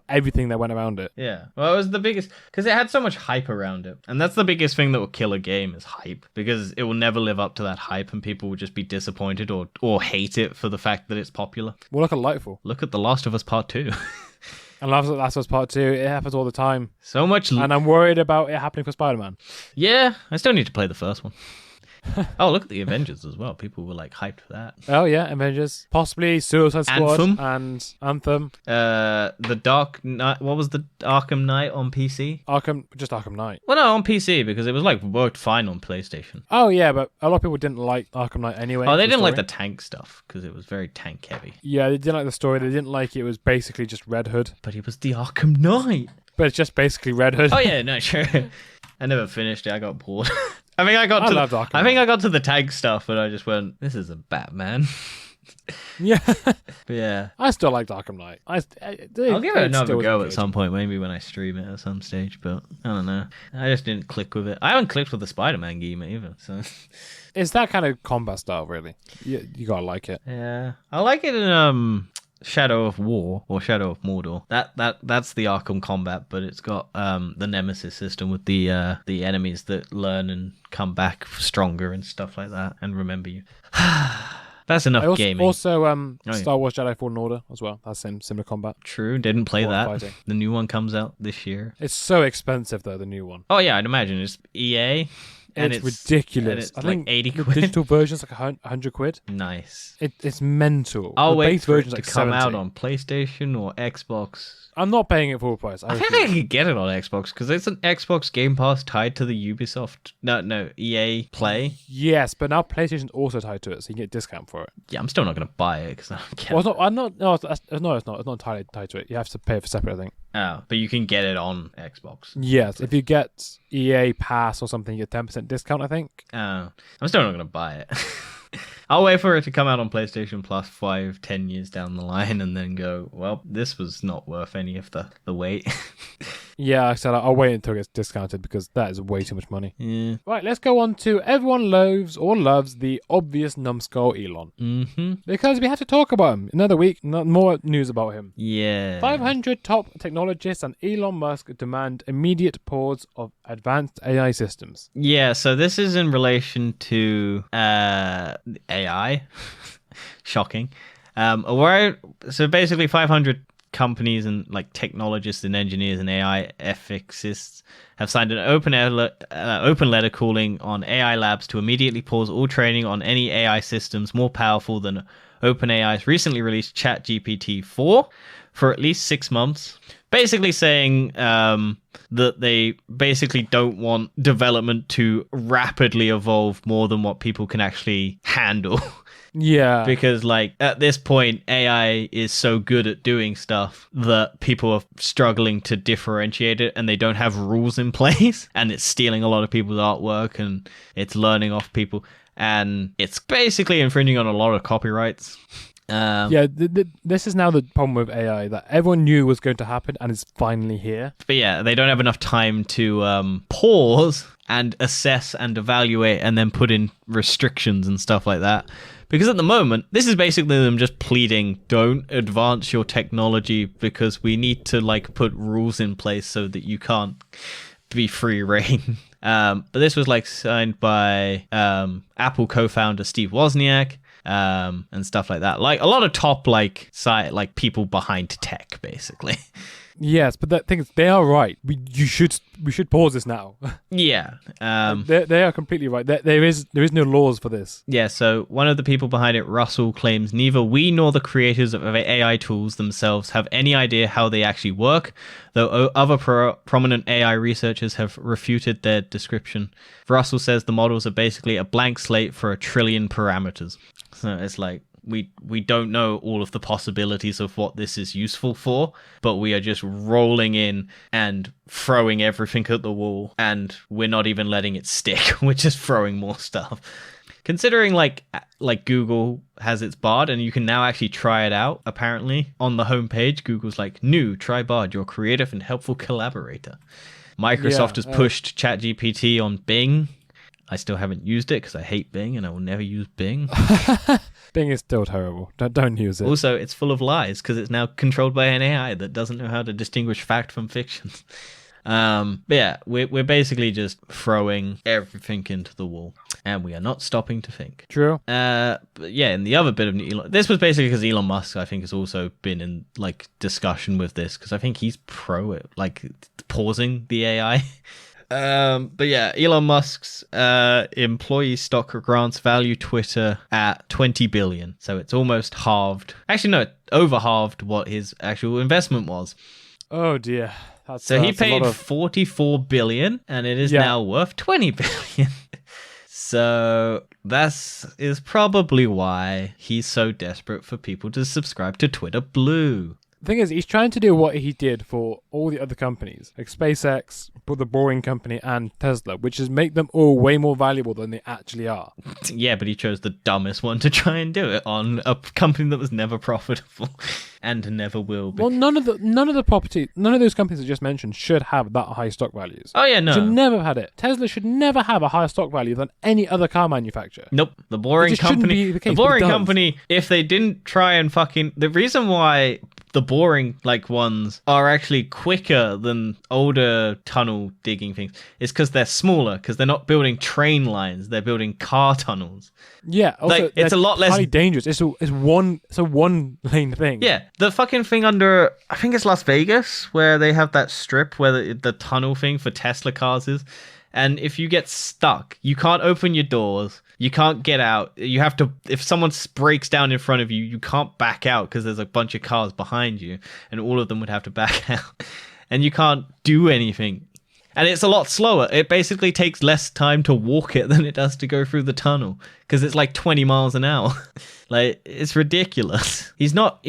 Everything that went around it. Yeah. Well, it was the biggest... Because it had so much hype around it. And that's the biggest thing that will kill a game is hype. Because it will never live up to that hype and people will just be disappointed or hate it for the fact that it's popular. Well, look at Lightfall. Look at The Last of Us Part 2. And Last of Us Part 2, it happens all the time. So much... And I'm worried about it happening for Spider-Man. Yeah, I still need to play the first one. Oh, look at the Avengers as well. People were like hyped for that. Oh yeah, Avengers. Possibly Suicide Squad and Anthem. The Dark Knight. What was the Arkham Knight on PC? Just Arkham Knight. Well, no, on PC because it was like worked fine on PlayStation. Oh yeah, but a lot of people didn't like Arkham Knight anyway. Oh, they didn't like the tank stuff because it was very tank heavy. Yeah, they didn't like the story. They didn't like it was basically just Red Hood. But it was the Arkham Knight. But it's just basically Red Hood. Oh yeah, no, sure. I never finished it. I got bored. I think I got to the tank stuff, and I just went, "This is a Batman." Yeah, but yeah. I still like Arkham Knight. I'll give it another go at some point, maybe when I stream it at some stage. But I don't know. I just didn't click with it. I haven't clicked with the Spider-Man game either. So it's that kind of combat style, really. You gotta like it. Yeah, I like it in Shadow of War or Shadow of Mordor. That's the Arkham combat, but it's got the Nemesis system with the enemies that learn and come back stronger and stuff like that and remember you. That's enough gaming. Also, Star Wars Jedi Fallen Order as well. That's similar combat. True, didn't play that. Fighting. The new one comes out this year. It's so expensive though, the new one. Oh yeah, I'd imagine it's EA. And it's ridiculous. I think 80 quid. The digital version's like 100 quid. Nice. It's mental. I'll the wait base for version's it to like come 70. out on PlayStation or Xbox. I'm not paying it full price. I think I could get it on Xbox because it's an Xbox Game Pass tied to the Ubisoft. No, EA Play. Yes, but now PlayStation's also tied to it, so you can get a discount for it. Yeah, I'm still not going to buy it because I don't care. Well, it's not entirely tied to it. You have to pay for separate, I think. Oh, but you can get it on Xbox. Yes, if you get EA Pass or something, you get 10% discount, I think. Oh, I'm still not going to buy it. I'll wait for it to come out on PlayStation Plus 5-10 years down the line and then go, well, this was not worth any of the wait. Yeah, I said I'll wait until it gets discounted because that is way too much money. Yeah. Right, let's go on to everyone loathes or loves the obvious numbskull Elon. Mm-hmm. Because we have to talk about him. Another week, more news about him. Yeah. 500 top technologists and Elon Musk demand immediate pause of advanced AI systems. Yeah, so this is in relation to AI. Shocking. So basically 500 companies and like technologists and engineers and AI ethicists have signed an open letter calling on AI labs to immediately pause all training on any AI systems more powerful than OpenAI's recently released ChatGPT-4 for at least 6 months. Basically saying that they basically don't want development to rapidly evolve more than what people can actually handle. Yeah. Because, like, at this point, AI is so good at doing stuff that people are struggling to differentiate it and they don't have rules in place. And it's stealing a lot of people's artwork and it's learning off people. And it's basically infringing on a lot of copyrights. This is now the problem with AI that everyone knew was going to happen and is finally here. But yeah, they don't have enough time to pause and assess and evaluate and then put in restrictions and stuff like that. Because at the moment, this is basically them just pleading, don't advance your technology because we need to like put rules in place so that you can't be free reign. But this was like signed by Apple co-founder Steve Wozniak. And stuff like that. Like a lot of top like people behind tech, basically. Yes, but the thing is, they are right. We should pause this now. Yeah. They are completely right. There is no laws for this. Yeah, so one of the people behind it, Russell, claims neither we nor the creators of AI tools themselves have any idea how they actually work, though other prominent AI researchers have refuted their description. Russell says the models are basically a blank slate for 1 trillion parameters. So it's like, we don't know all of the possibilities of what this is useful for, but we are just rolling in and throwing everything at the wall, and we're not even letting it stick. We're just throwing more stuff. Considering like Google has its Bard, and you can now actually try it out, apparently. On the homepage, Google's like, new, try Bard, your creative and helpful collaborator. Microsoft has pushed ChatGPT on Bing. I still haven't used it because I hate Bing and I will never use Bing. Bing is still terrible. Don't use it. Also, it's full of lies because it's now controlled by an AI that doesn't know how to distinguish fact from fiction. But yeah, we're basically just throwing everything into the wall and we are not stopping to think. True. But yeah, and the other bit of Elon, this was basically because Elon Musk, I think, has also been in like discussion with this because I think he's pro it, like pausing the AI. But yeah, Elon Musk's employee stock grants value Twitter at 20 billion. So it's almost halved. Actually, no, over halved what his actual investment was. Oh dear. So he paid 44 billion and it is now worth 20 billion. So that is probably why he's so desperate for people to subscribe to Twitter Blue. The thing is, he's trying to do what he did for all the other companies, like SpaceX, the Boring Company, and Tesla, which is make them all way more valuable than they actually are. Yeah, but he chose the dumbest one to try and do it on a company that was never profitable and never will be. Well, none of those companies I just mentioned should have that high stock values. Oh yeah, no. Should never have had it. Tesla should never have a higher stock value than any other car manufacturer. Nope. The Boring Company. The Boring Company, if they didn't try and the reason why the boring ones are actually quicker than older tunnel digging things is because they're smaller, because they're not building train lines, they're building car tunnels. Yeah, also, it's a lot less highly dangerous. It's a one lane thing. Yeah, the fucking thing under, I think it's Las Vegas, where they have that strip where the tunnel thing for Tesla cars is. And if you get stuck, you can't open your doors. You can't get out. You have to, if someone breaks down in front of you, you can't back out because there's a bunch of cars behind you and all of them would have to back out. And you can't do anything. And it's a lot slower. It basically takes less time to walk it than it does to go through the tunnel because it's like 20 miles an hour. Like, it's ridiculous. He's not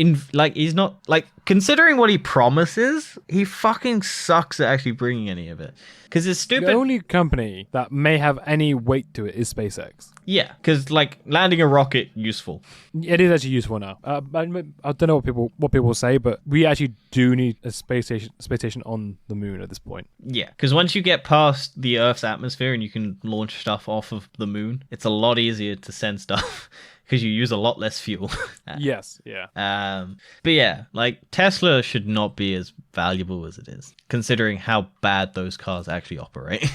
considering what he promises, he fucking sucks at actually bringing any of it. Because it's stupid. The only company that may have any weight to it is SpaceX. Yeah, because like landing a rocket, useful. It is actually useful now. I don't know what people say, but we actually do need a space station on the moon at this point. Yeah, because once you get past the Earth's atmosphere and you can launch stuff off of the moon, it's a lot easier to send stuff. Because you use a lot less fuel. Yes, yeah. But yeah, like Tesla should not be as valuable as it is, considering how bad those cars actually operate.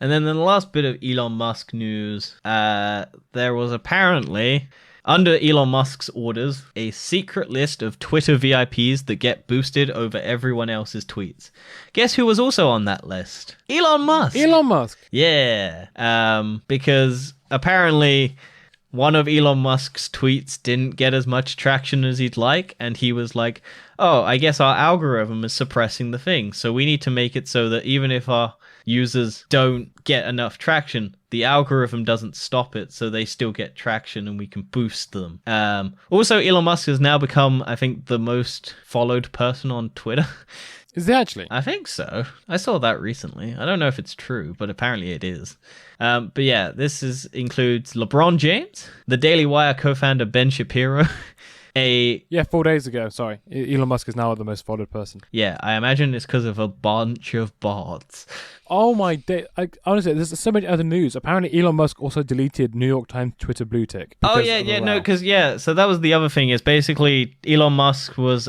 And then the last bit of Elon Musk news, there was apparently, under Elon Musk's orders, a secret list of Twitter VIPs that get boosted over everyone else's tweets. Guess who was also on that list? Elon Musk. Elon Musk. Yeah. Because apparently one of Elon Musk's tweets didn't get as much traction as he'd like, and he was like, oh, I guess our algorithm is suppressing the thing, so we need to make it so that even if our users don't get enough traction, the algorithm doesn't stop it, so they still get traction and we can boost them. Also, Elon Musk has now become, I think, the most followed person on Twitter. Is it actually? I think so. I saw that recently. I don't know if it's true, but apparently it is. But yeah, this includes LeBron James, the Daily Wire co-founder Ben Shapiro, 4 days ago. Sorry, Elon Musk is now the most followed person. Yeah, I imagine it's because of a bunch of bots. Oh my day! Honestly, there's so much other news. Apparently, Elon Musk also deleted New York Times Twitter blue tick. So that was the other thing. Is basically Elon Musk was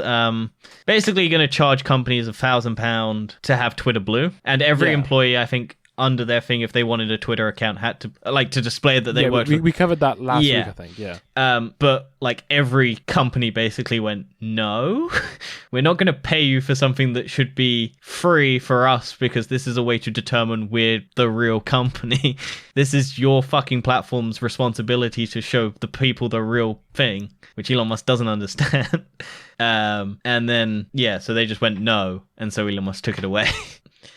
basically going to charge companies £1,000 to have Twitter blue, and every employee, I think, under their thing, if they wanted a Twitter account, had to to display that they worked. We covered that last week, I think. Yeah. But like every company basically went, no, we're not going to pay you for something that should be free for us because this is a way to determine we're the real company. This is your fucking platform's responsibility to show the people the real thing, which Elon Musk doesn't understand. And then so they just went no, and so Elon Musk took it away.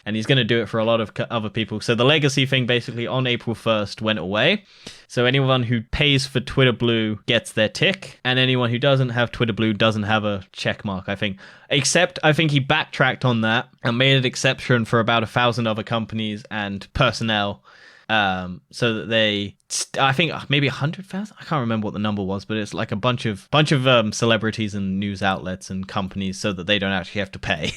And he's going to do it for a lot of other people. So the legacy thing basically on April 1st went away. So anyone who pays for Twitter Blue gets their tick. And anyone who doesn't have Twitter Blue doesn't have a check mark, I think. Except I think he backtracked on that and made an exception for about 1,000 other companies and personnel. So that they, I think maybe 100,000. I can't remember what the number was, but it's like a bunch of celebrities and news outlets and companies so that they don't actually have to pay.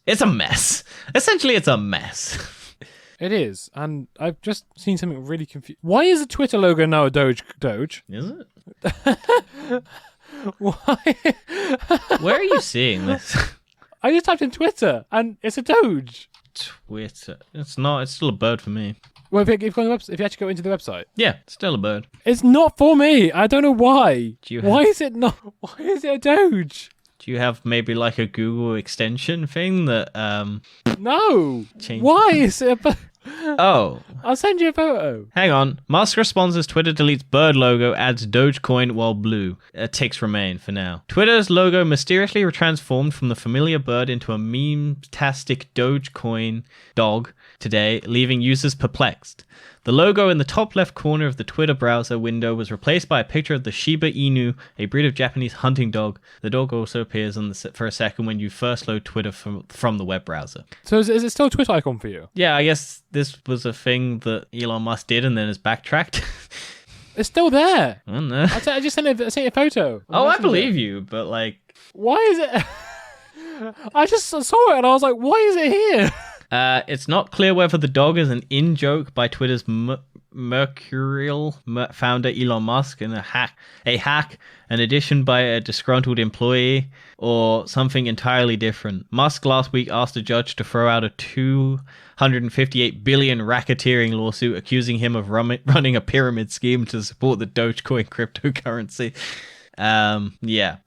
It's a mess. Essentially, it's a mess. It is, and I've just seen something really confusing. Why is the Twitter logo now a Doge? Is it? Why? Where are you seeing this? I just typed in Twitter, and it's a Doge. Twitter. It's not. It's still a bird for me. Well, if you actually go into the website. Yeah, it's still a bird. It's not for me. I don't know why. Why is it not? Why is it a Doge? Do you have maybe like a Google extension thing that No. Change? Why is it a Oh. I'll send you a photo. Hang on. Musk responds as Twitter deletes bird logo, adds Dogecoin while blue. Ticks remain for now. Twitter's logo mysteriously transformed from the familiar bird into a meme-tastic Dogecoin dog today, leaving users perplexed. The logo in the top left corner of the Twitter browser window was replaced by a picture of the Shiba Inu, a breed of Japanese hunting dog. The dog also appears for a second when you first load Twitter from the web browser. So is it still a Twitter icon for you? Yeah, I guess this was a thing that Elon Musk did and then has backtracked. It's still there. I don't know. I just sent a photo. I believe you, but like... Why is it... I just saw it and I was like, why is it here? It's not clear whether the dog is an in-joke by Twitter's mercurial founder Elon Musk and a hack, an addition by a disgruntled employee, or something entirely different. Musk last week asked a judge to throw out a $258 billion racketeering lawsuit accusing him of running a pyramid scheme to support the Dogecoin cryptocurrency.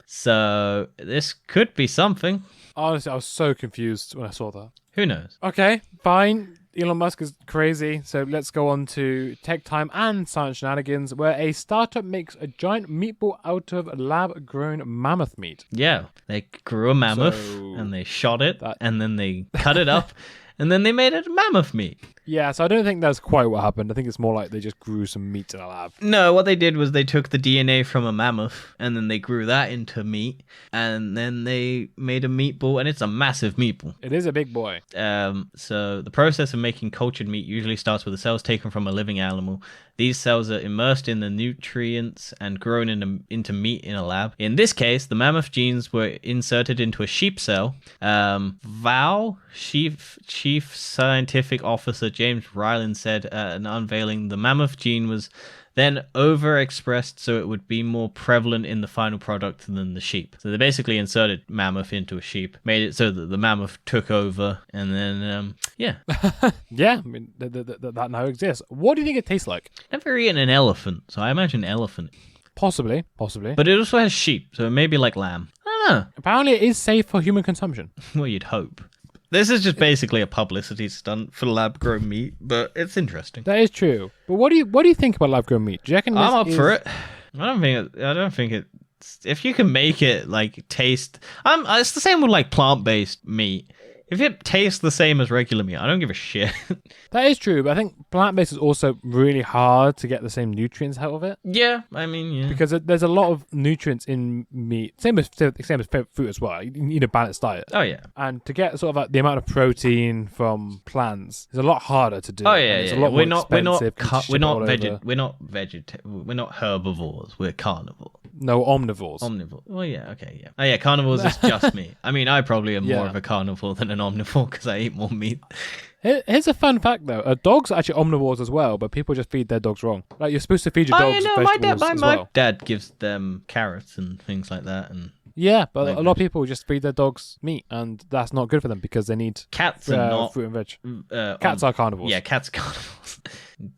So this could be something. Honestly, I was so confused when I saw that. Who knows? Okay, fine. Elon Musk is crazy, so let's go on to tech time and science shenanigans, where a startup makes a giant meatball out of lab-grown mammoth meat. Yeah, they grew a mammoth and they shot it, and then they cut it up, and then they made it mammoth meat. Yeah, so I don't think that's quite what happened. I think it's more like they just grew some meat in a lab. No, what they did was they took the DNA from a mammoth and then they grew that into meat and then they made a meatball, and it's a massive meatball. It is a big boy. So the process of making cultured meat usually starts with the cells taken from a living animal. These cells are immersed in the nutrients and grown into meat in a lab. In this case, the mammoth genes were inserted into a sheep cell. Chief Scientific Officer James Ryland said at an unveiling, the mammoth gene was then overexpressed so it would be more prevalent in the final product than the sheep. So they basically inserted mammoth into a sheep, made it so that the mammoth took over, and then, yeah. Yeah, I mean, that now exists. What do you think it tastes like? Never eaten an elephant, so I imagine elephant. Possibly. But it also has sheep, so it may be like lamb. I don't know. Apparently it is safe for human consumption. Well, you'd hope. This is just basically a publicity stunt for lab-grown meat, but it's interesting. That is true. But what do you think about lab-grown meat? Do you reckon I'm up for it. I don't think it. If you can make it like taste, it's the same with like plant-based meat. If it tastes the same as regular meat, I don't give a shit. That is true, but I think plant-based is also really hard to get the same nutrients out of it. Yeah, I mean, yeah. Because there's a lot of nutrients in meat. Same as fruit as well. You need a balanced diet. Oh, yeah. And to get sort of like the amount of protein from plants is a lot harder to do. Oh, yeah, it's yeah. a lot We're more not expensive. we're not herbivores. We're carnivores. No, omnivores. Omnivore. Oh, yeah, okay, yeah. Oh, yeah, carnivores is just me. I mean, I probably am more of a carnivore than an omnivore because I eat more meat. Here's a fun fact, though. Dogs are actually omnivores as well, but people just feed their dogs wrong. Like, you're supposed to feed your dogs vegetables as well. My dad gives them carrots and things like that. And yeah, but a lot of people just feed their dogs meat, and that's not good for them because they need cats are not fruit and veg. Cats are carnivores. Yeah, cats are carnivores.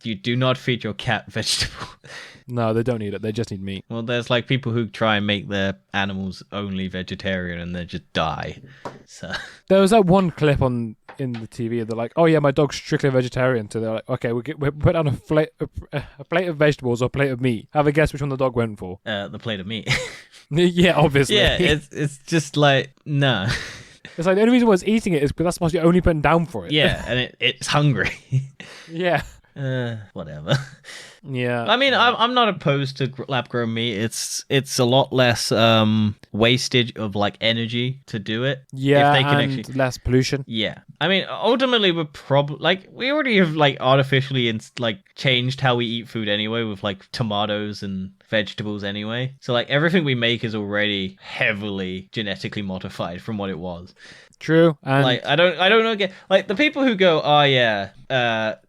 You do not feed your cat vegetable. No, they don't need it. They just need meat. Well, there's like people who try and make their animals only vegetarian and they just die. So there was that one clip in the TV. They're like, "Oh yeah, my dog's strictly vegetarian." So they're like, "Okay, we put down a plate of vegetables or a plate of meat. Have a guess which one the dog went for." The plate of meat. Yeah, obviously. Yeah, it's just like no. It's like the only reason why it's eating it is because that's what you're only putting down for it. Yeah, and it's hungry. Yeah. Whatever. Yeah. I mean, I'm not opposed to lab-grown meat. It's a lot less wastage of like energy to do it. Yeah, if they can and actually less pollution. Yeah, I mean, ultimately, we're probably like we already have like artificially changed how we eat food anyway with like tomatoes and vegetables anyway. So like everything we make is already heavily genetically modified from what it was. True, and like I don't know. Like the people who go, oh yeah,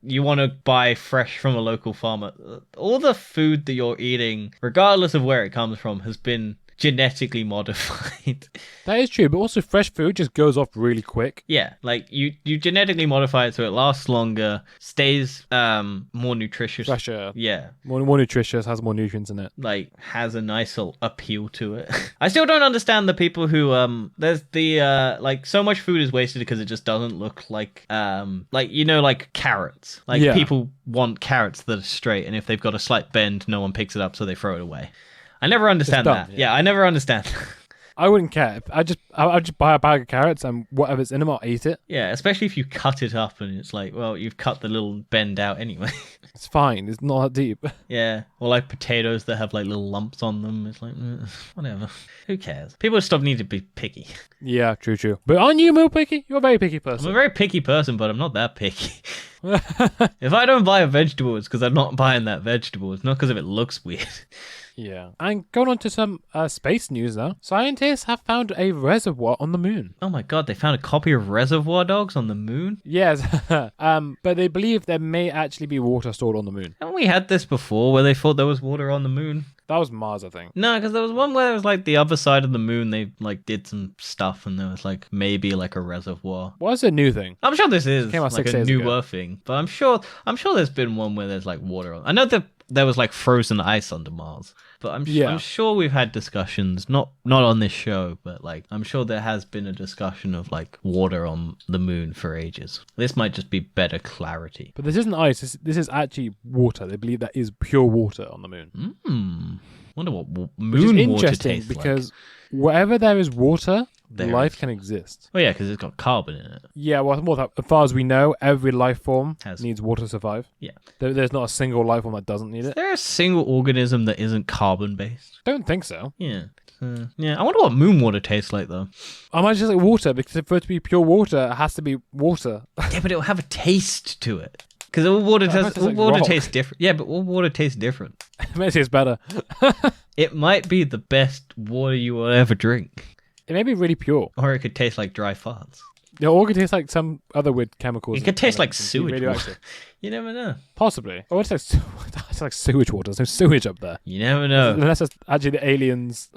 you want to buy fresh from a local farmer. All the food that you're eating, regardless of where it comes from, has been genetically modified. That is true, but also fresh food just goes off really quick. Yeah, like you genetically modify it so it lasts longer, stays more nutritious. Fresher. Yeah. More nutritious, has more nutrients in it. Like has a nice appeal to it. I still don't understand the people who there's the like so much food is wasted because it just doesn't look like like carrots. Like people want carrots that are straight, and if they've got a slight bend, no one picks it up, so they throw it away. I never understand that. Yeah, I never understand. I wouldn't care. I'd just buy a bag of carrots and whatever's in them, I'll eat it. Yeah, especially if you cut it up and it's like, well, you've cut the little bend out anyway. It's fine. It's not that deep. Yeah, or like potatoes that have like little lumps on them. It's like, whatever. Who cares? People just need to be picky. Yeah, true. But aren't you more picky? You're a very picky person. I'm a very picky person, but I'm not that picky. If I don't buy a vegetable, it's because I'm not buying that vegetable. It's not because if it looks weird. Yeah. And going on to some space news now. Scientists have found a reservoir on the moon. Oh my god, they found a copy of Reservoir Dogs on the moon? Yes. But they believe there may actually be water stored on the moon. Haven't we had this before where they thought there was water on the moon? That was Mars, I think. No, because there was one where it was like the other side of the moon. They like did some stuff and there was like maybe like a reservoir. What's a new thing? I'm sure this is Came out like 6 a days newer ago. thing, but I'm sure there's been one where there's like water on. I know that there was like frozen ice under Mars, but I'm sure we've had discussions, not on this show, but like I'm sure there has been a discussion of like water on the moon for ages. This might just be better clarity. But this isn't ice. This is actually water. They believe that is pure water on the moon. Wonder what Which is moon water interesting tastes because like. wherever there is water, life can exist. Oh, yeah, because it's got carbon in it. Yeah, well, as far as we know, every life form needs water to survive. Yeah. There's not a single life form that doesn't need Is it. there a single organism that isn't carbon-based? Don't think so. Yeah. Yeah, I wonder what moon water tastes like, though. I might just like water, because for it to be pure water, it has to be water. Yeah, but it'll have a taste to it. Because all water tastes different. Yeah, but all water tastes different. It makes it better. It might be the best water you will ever drink. It may be really pure. Or it could taste like dry farts. Yeah, or it could taste like some other weird chemicals. It could taste like sewage water. You never know. Possibly. Oh, it's like sewage water. There's no sewage up there. You never know. Unless it's actually the aliens'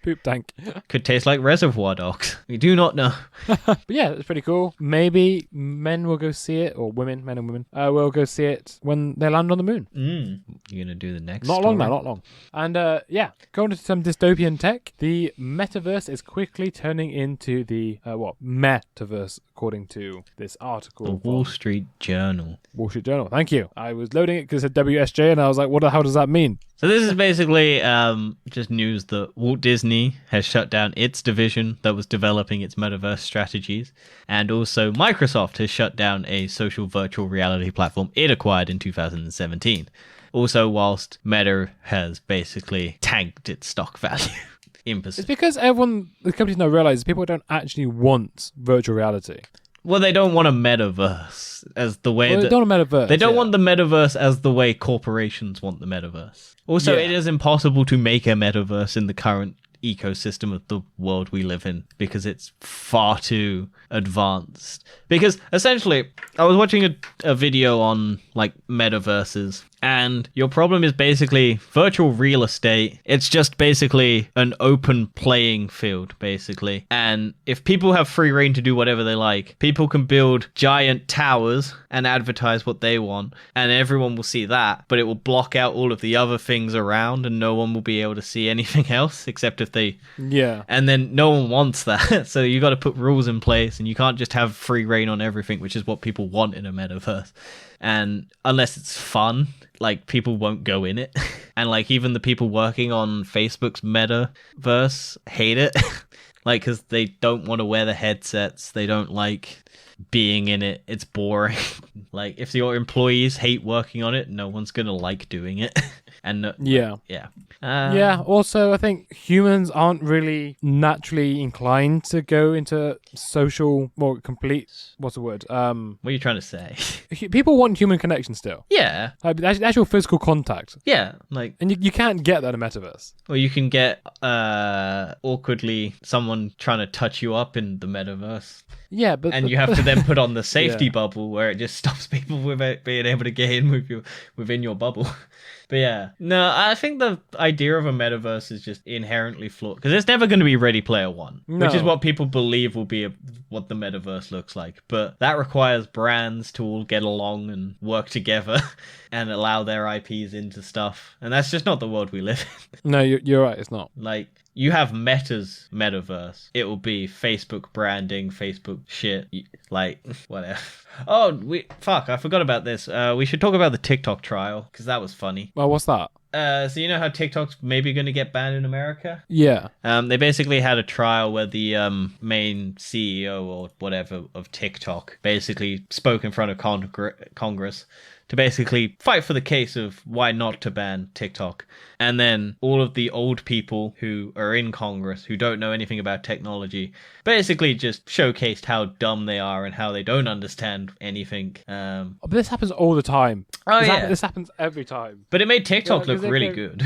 poop tank. Could taste like reservoir dogs. We do not know. But yeah, it's pretty cool. Maybe men will go see it, or women, men and women, will go see it when they land on the moon. You're going to do the next Not story? long now, not long. And yeah, going to some dystopian tech, the metaverse is quickly turning into the, metaverse, according to this article. The Wall Street Journal. Wall Street Journal, thank you. I was loading it because it said WSJ, and I was like, what the hell does that mean? So this is basically just news that Walt Disney has shut down its division that was developing its metaverse strategies. And also Microsoft has shut down a social virtual reality platform it acquired in 2017. Also, whilst Meta has basically tanked its stock value. It's because the companies now realize people don't actually want virtual reality. Well, they don't want a metaverse as the way they don't want a metaverse. They don't want the metaverse as the way corporations want the metaverse. Also, it is impossible to make a metaverse in the current ecosystem of the world we live in because it's far too advanced. Because essentially, I was watching a video on like metaverses, and your problem is basically virtual real estate. It's just basically an open playing field, basically. And if people have free reign to do whatever they like, people can build giant towers and advertise what they want, and everyone will see that, but it will block out all of the other things around, and no one will be able to see anything else except if they... Yeah. And then no one wants that. So you got to put rules in place, and you can't just have free reign on everything, which is what people want in a metaverse. And unless it's fun, like, people won't go in it. And like, even the people working on Facebook's metaverse hate it. Like, because they don't want to wear the headsets. They don't like being in it. It's boring. Like, if your employees hate working on it, no one's gonna like doing it. And yeah. Also, I think humans aren't really naturally inclined to go into social, more complete. What's the word? What are you trying to say? People want human connection still. Yeah. Like, actual physical contact. Yeah, like, and you can't get that in a metaverse. Or you can get awkwardly someone trying to touch you up in the metaverse. Yeah, but you have to then put on the safety bubble where it just stops people without being able to get in with you within your bubble. But yeah, no, I think the idea of a metaverse is just inherently flawed because it's never going to be Ready Player One, which is what people believe will be what the metaverse looks like. But that requires brands to all get along and work together and allow their IPs into stuff, and that's just not the world we live in. No, you're right. It's not. Like, you have Meta's metaverse. It will be Facebook branding, Facebook shit, like, whatever. Oh, I forgot about this. We should talk about the TikTok trial, because that was funny. Well, what's that? So you know how TikTok's maybe going to get banned in America? Yeah. They basically had a trial where the main CEO or whatever of TikTok basically spoke in front of Congress to basically fight for the case of why not to ban TikTok. And then all of the old people who are in Congress, who don't know anything about technology, basically just showcased how dumb they are and how they don't understand anything. But this happens all the time. This happens every time. But it made TikTok look really good.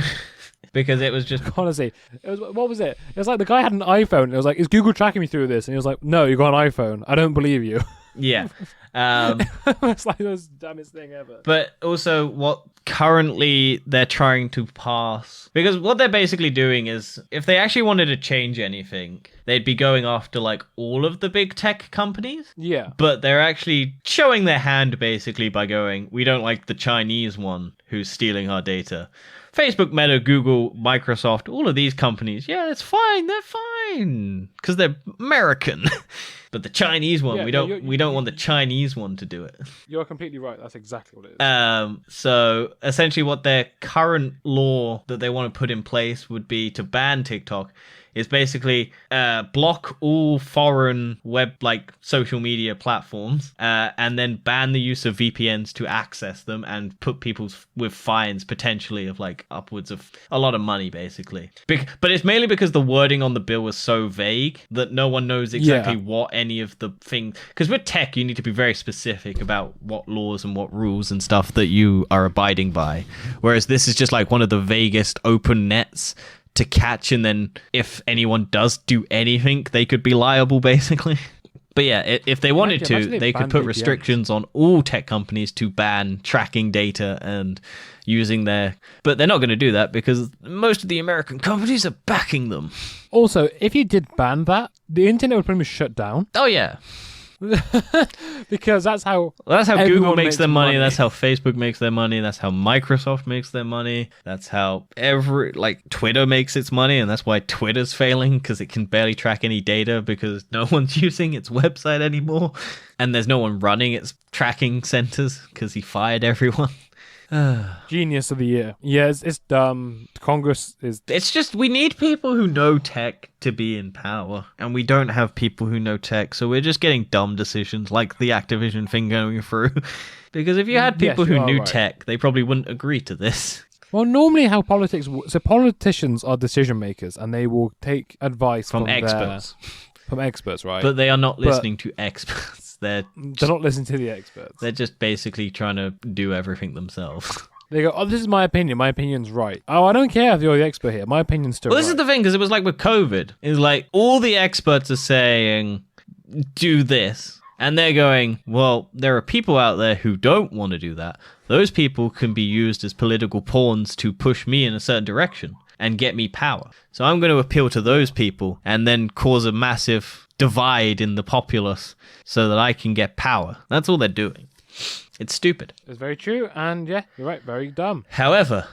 Because it was just... Honestly, what was it? It was like the guy had an iPhone. And it was like, is Google tracking me through this? And he was like, no, you got an iPhone. I don't believe you. Yeah. It's like the most dumbest thing ever. But also what currently they're trying to pass, because what they're basically doing is, if they actually wanted to change anything, they'd be going after like all of the big tech companies. Yeah. But they're actually showing their hand basically by going, we don't like the Chinese one who's stealing our data. Facebook, Meta, Google, Microsoft, all of these companies, yeah, it's fine. They're fine because they're American. But the Chinese one, we don't want the Chinese one to do it. You're completely right. That's exactly what it is. So essentially what their current law that they want to put in place would be to ban TikTok is basically block all foreign web like social media platforms and then ban the use of VPNs to access them and put people with fines potentially of like upwards of a lot of money basically. But it's mainly because the wording on the bill was so vague that no one knows exactly what any of the things, because with tech you need to be very specific about what laws and what rules and stuff that you are abiding by, whereas this is just like one of the vaguest open nets to catch, and then if anyone does do anything they could be liable basically. But yeah, if they wanted to, they could put restrictions on all tech companies to ban tracking data and using their... But they're not going to do that because most of the American companies are backing them. Also, if you did ban that, the internet would pretty much shut down. Oh, yeah. Because that's how Google makes their money. That's how Facebook makes their money. That's how Microsoft makes their money. That's how Twitter makes its money, and that's why Twitter's failing, because it can barely track any data because no one's using its website anymore, and there's no one running its tracking centers because he fired everyone. Genius of the year. Yeah, it's dumb. Congress is... It's just, we need people who know tech to be in power, and we don't have people who know tech, so we're just getting dumb decisions like the Activision thing going through. Because if you had people who knew tech, they probably wouldn't agree to this. Well, normally how politics... So politicians are decision makers, and they will take advice from experts. From experts, right? But they are not listening to experts. They're not listening to the experts. They're just basically trying to do everything themselves. They go, oh, this is my opinion. My opinion's right. Oh, I don't care if you're the expert here. My opinion's still right. Well, this is the thing, because it was like with COVID. It's like all the experts are saying, do this. And they're going, well, there are people out there who don't want to do that. Those people can be used as political pawns to push me in a certain direction and get me power. So I'm going to appeal to those people and then cause a massive divide in the populace so that I can get power. That's all they're doing. It's stupid. It's very true, and yeah, you're right, very dumb. However,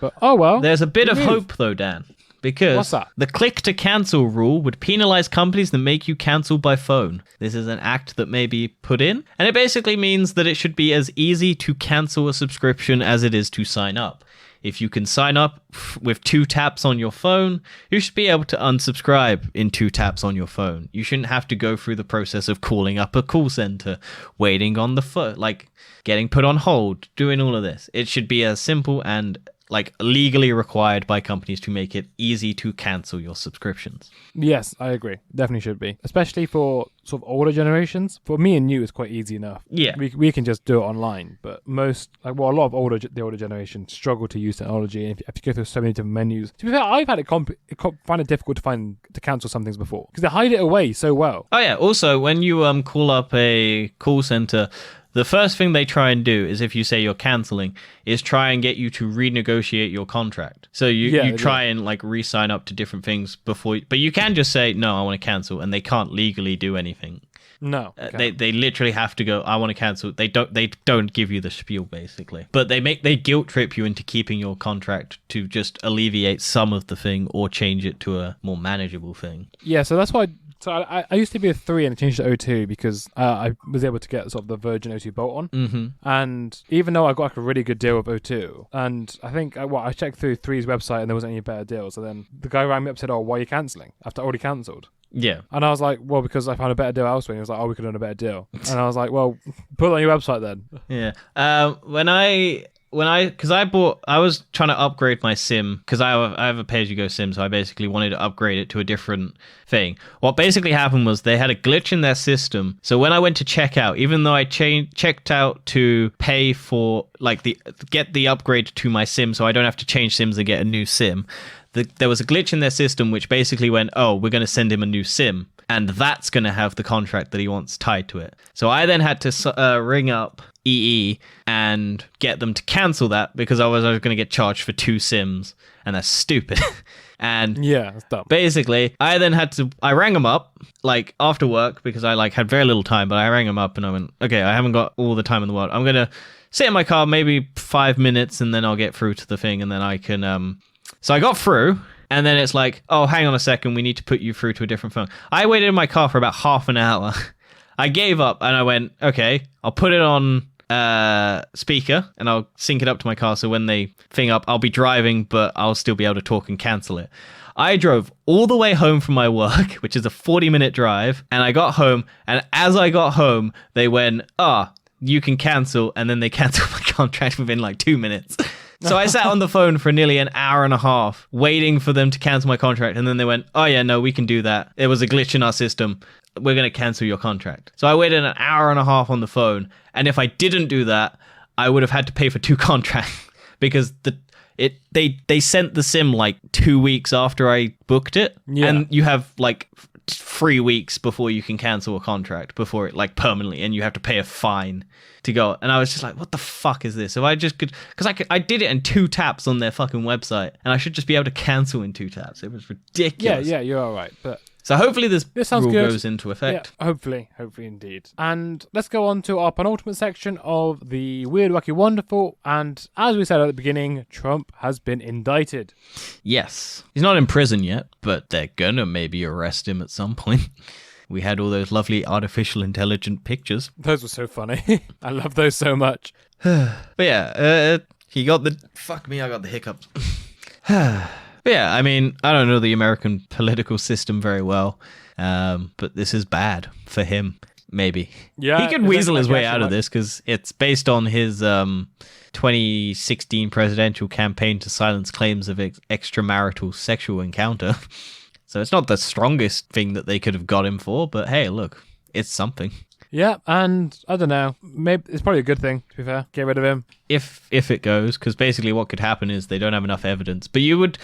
there's a bit of hope though, Dan, because what's that? The click to cancel rule would penalize companies that make you cancel by phone. This is an act that may be put in, and it basically means that it should be as easy to cancel a subscription as it is to sign up. If you can sign up with 2 taps on your phone, you should be able to unsubscribe in 2 taps on your phone. You shouldn't have to go through the process of calling up a call center, waiting on the phone, like getting put on hold, doing all of this. It should be as simple and like legally required by companies to make it easy to cancel your subscriptions. Yes, I agree. Definitely should be. Especially for sort of older generations. For me and you, it's quite easy enough. Yeah. We can just do it online. But a lot of the older generation struggle to use technology. And if you go through so many different menus. To be fair, I've had find it difficult to cancel some things before. Because they hide it away so well. Oh yeah, also when you call up a call center, the first thing they try and do is, if you say you're canceling, is try and get you to renegotiate your contract. So you try and like re-sign up to different things before, but you can just say, no, I want to cancel, and they can't legally do anything. No. They literally have to go, I want to cancel. They don't give you the spiel basically. But they guilt trip you into keeping your contract to just alleviate some of the thing or change it to a more manageable thing. Yeah, so that's why I used to be a 3 and I changed to O2 because I was able to get sort of the Virgin O2 bolt on. Mm-hmm. And even though I got like a really good deal with O2, and I think I checked through 3's website and there wasn't any better deals. So then the guy rang me up and said, oh, why are you cancelling? After I already cancelled. Yeah. And I was like, well, because I found a better deal elsewhere. And he was like, oh, we could have done a better deal. And I was like, well, put it on your website then. Yeah. I was trying to upgrade my SIM because I have a pay-as-you-go SIM, so I basically wanted to upgrade it to a different thing. What basically happened was they had a glitch in their system. So when I went to check out, even though I checked out to pay for get the upgrade to my SIM, so I don't have to change SIMs and get a new SIM, there was a glitch in their system which basically went, oh, we're going to send him a new SIM. And that's going to have the contract that he wants tied to it. So I then had to ring up EE and get them to cancel that because I was going to get charged for 2 SIMs. And that's stupid. And yeah, that's dumb. Basically, I rang them up like after work because I had very little time. But I rang them up and I went, okay, I haven't got all the time in the world. I'm going to sit in my car maybe 5 minutes and then I'll get through to the thing. And then I can... So I got through. And then it's like, oh, hang on a second, we need to put you through to a different phone. I waited in my car for about half an hour. I gave up and I went, okay, I'll put it on speaker and I'll sync it up to my car so when they thing up, I'll be driving, but I'll still be able to talk and cancel it. I drove all the way home from my work, which is a 40-minute drive, and I got home, and as I got home, they went, you can cancel, and then they canceled my contract within like 2 minutes. So I sat on the phone for nearly an hour and a half waiting for them to cancel my contract. And then they went, oh yeah, no, we can do that. There was a glitch in our system. We're going to cancel your contract. So I waited an hour and a half on the phone. And if I didn't do that, I would have had to pay for 2 contracts because they sent the sim like 2 weeks after I booked it. Yeah. And you have like 3 weeks before you can cancel a contract before it like permanently, and you have to pay a fine to go. And I was just like, what the fuck is this? So I just could, because I did it in 2 taps on their fucking website, and I should just be able to cancel in 2 taps. It was ridiculous. Yeah, you're all right. But so hopefully this sounds rule good. goes into effect. Yeah, hopefully indeed. And let's go on to our penultimate section of the Weird, Wacky, Wonderful. And as we said at the beginning, Trump has been indicted. Yes. He's not in prison yet, but they're gonna maybe arrest him at some point. We had all those lovely artificial intelligent pictures. Those were so funny. I love those so much. But yeah, he got the... Fuck me, I got the hiccups. But yeah, I mean, I don't know the American political system very well, but this is bad for him, maybe. Yeah, he could weasel his way out of this because it's based on his 2016 presidential campaign to silence claims of extramarital sexual encounter. So it's not the strongest thing that they could have got him for, but hey, look, it's something. Yeah, and I don't know, maybe it's probably a good thing, to be fair. Get rid of him. If it goes, because basically what could happen is they don't have enough evidence. But you would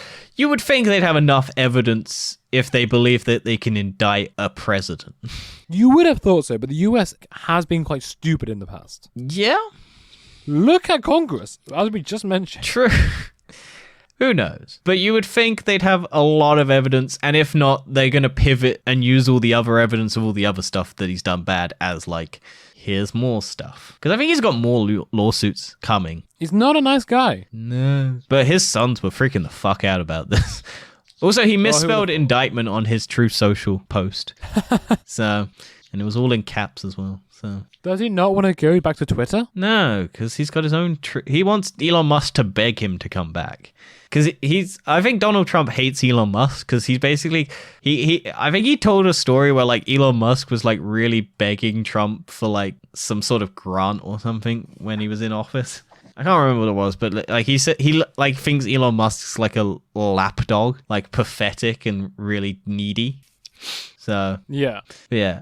think they'd have enough evidence if they believe that they can indict a president. You would have thought so, but the US has been quite stupid in the past. Yeah? Look at Congress, as we just mentioned. True. Who knows? But you would think they'd have a lot of evidence, and if not, they're going to pivot and use all the other evidence of all the other stuff that he's done bad as, like, here's more stuff. Because I think he's got more lawsuits coming. He's not a nice guy. No. But his sons were freaking the fuck out about this. Also, he misspelled indictment on his True Social post. So, and it was all in caps as well. So. Does he not want to go back to Twitter? No, because he's got his own... he wants Elon Musk to beg him to come back. Because I think Donald Trump hates Elon Musk because he's basically... I think he told a story where like Elon Musk was like really begging Trump for like some sort of grant or something when he was in office. I can't remember what it was, but like he said, he like thinks Elon Musk's like a lapdog, like pathetic and really needy. So yeah.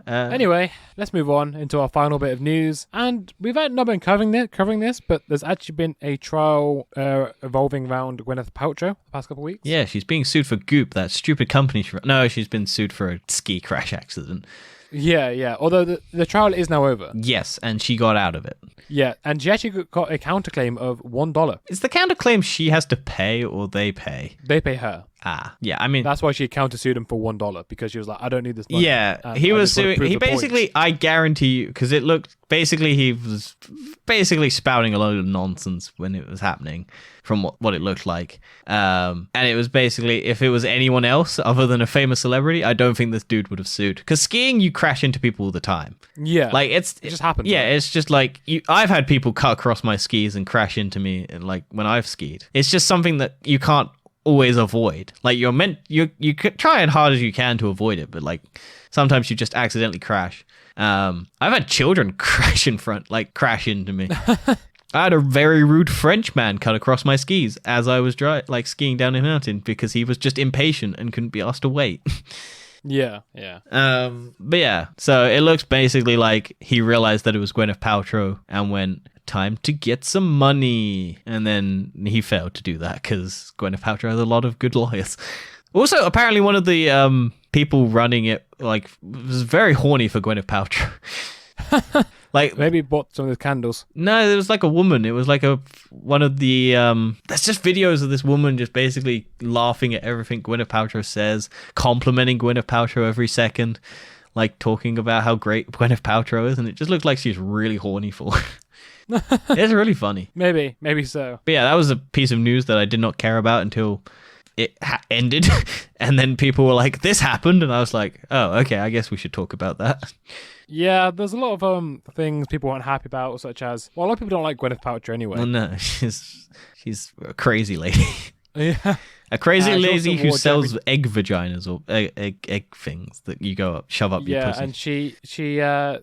Anyway, let's move on into our final bit of news. And we've not been covering this, but there's actually been a trial evolving around Gwyneth Paltrow the past couple of weeks. Yeah, she's being sued for Goop, that stupid company. No, she's been sued for a ski crash accident. Yeah. Although the trial is now over. Yes, and she got out of it. Yeah, and she actually got a counterclaim of $1. Is the counterclaim she has to pay or they pay? They pay her. Yeah, I mean... That's why she countersued him for $1, because she was like, I don't need this money. Yeah, he was suing... He basically, I guarantee you, because it looked... Basically, he was basically spouting a load of nonsense when it was happening, from what it looked like. And it was basically, if it was anyone else other than a famous celebrity, I don't think this dude would have sued. Because skiing, you crash into people all the time. Yeah. Like, it just happens. Yeah, right? It's just like... I've had people cut across my skis and crash into me, like, when I've skied. It's just something that you can't always avoid. Like, you could try as hard as you can to avoid it, but like sometimes you just accidentally crash. I've had children crash into me. I had a very rude French man cut across my skis as I was skiing down a mountain because he was just impatient and couldn't be asked to wait. Yeah. But yeah, so it looks basically like he realized that it was Gwyneth Paltrow and went, time to get some money. And then he failed to do that because Gwyneth Paltrow has a lot of good lawyers. Also, apparently one of the people running it like was very horny for Gwyneth Paltrow. Like, maybe bought some of the candles. No, it was like a woman. It was like one of the there's just videos of this woman just basically laughing at everything Gwyneth Paltrow says, complimenting Gwyneth Paltrow every second, like talking about how great Gwyneth Paltrow is, and it just looked like she's really horny for her. It's really funny. Maybe so. But yeah, that was a piece of news that I did not care about until it ended. And then people were like, this happened. And I was like, oh, okay, I guess we should talk about that. Yeah, there's a lot of things people aren't happy about, such as, well, a lot of people don't like Gwyneth Paltrow anyway. Well, no, she's a crazy lady. Yeah. A crazy She also lady who wore sells egg vaginas or egg things that you shove up your Yeah, pussy. and she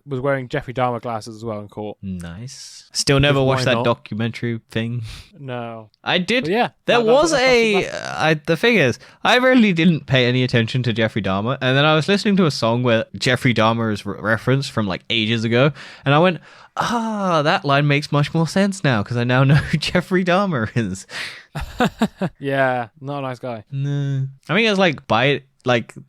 was wearing Jeffrey Dahmer glasses as well in court. Nice. Still never Because watched why that not? documentary thing. No. I did. But yeah. There was that's the thing is, I really didn't pay any attention to Jeffrey Dahmer, and then I was listening to a song where Jeffrey Dahmer is referenced from like ages ago, and I went, that line makes much more sense now because I now know who Jeffrey Dahmer is. Yeah, not a nice guy. No, I mean it's like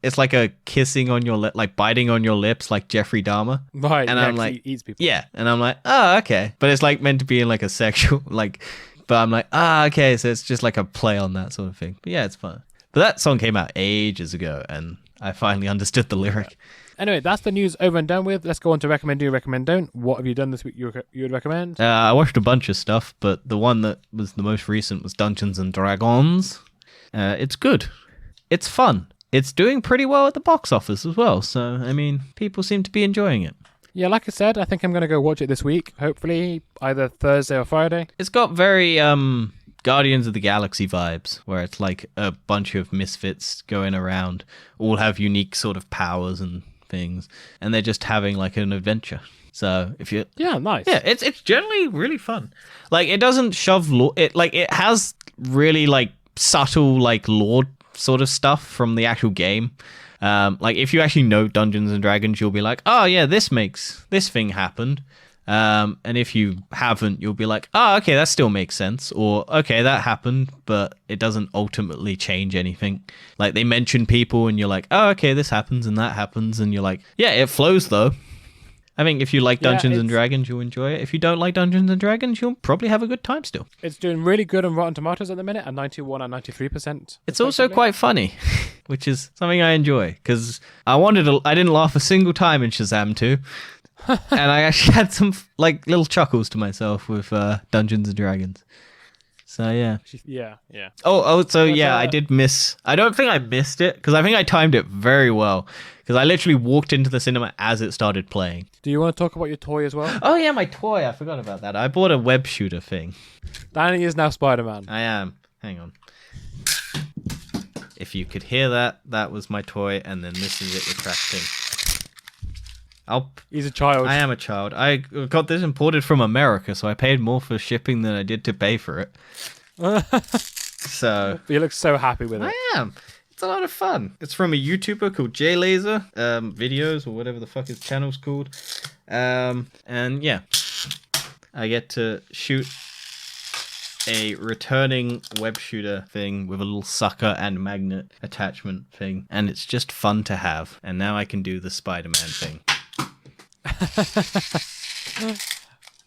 it's like a kissing on your lip, like biting on your lips, like Jeffrey Dahmer. Right, And yeah, I'm 'cause like, he eats people. yeah, and I'm like, oh, okay, but it's like meant to be in like a sexual, like, but I'm like, okay, so it's just like a play on that sort of thing. But yeah, it's fun. But that song came out ages ago, and I finally understood the lyric. Anyway, that's the news over and done with. Let's go on to recommend, do, recommend, don't. What have you done this week you would recommend? I watched a bunch of stuff, but the one that was the most recent was Dungeons and Dragons. It's good. It's fun. It's doing pretty well at the box office as well. So, I mean, people seem to be enjoying it. Yeah, like I said, I think I'm going to go watch it this week. Hopefully, either Thursday or Friday. It's got very Guardians of the Galaxy vibes, where it's like a bunch of misfits going around, all have unique sort of powers and things, and they're just having like an adventure. So if you Nice. it's generally really fun. Like it doesn't shove it has really like subtle like lore sort of stuff from the actual game. Like if you actually know Dungeons and Dragons, you'll be like, oh yeah, this thing happened. And if you haven't, you'll be like, oh, okay, that still makes sense. Or, okay, that happened, but it doesn't ultimately change anything. Like, they mention people and you're like, oh, okay, this happens and that happens. And you're like, yeah, it flows, though. I think if you like Dungeons and Dragons, you'll enjoy it. If you don't like Dungeons and Dragons, you'll probably have a good time still. It's doing really good on Rotten Tomatoes at the minute, at 91 and 93%. It's also quite funny, which is something I enjoy. Because I didn't laugh a single time in Shazam 2. And I actually had some like little chuckles to myself with Dungeons and Dragons. So yeah. Yeah. I did miss. I don't think I missed it because I think I timed it very well because I literally walked into the cinema as it started playing. Do you want to talk about your toy as well? Oh yeah, my toy. I forgot about that. I bought a web shooter thing. Danny is now Spider-Man. I am. Hang on. If you could hear that, that was my toy, and then this is it retracting. He's a child. I am a child. I got this imported from America, so I paid more for shipping than I did to pay for it. So you look so happy with it. I am. It's a lot of fun. It's from a YouTuber called JLaser Videos, or whatever the fuck his channel's called. And yeah, I get to shoot a returning web shooter thing with a little sucker and magnet attachment thing, and it's just fun to have. And now I can do the Spider-Man thing.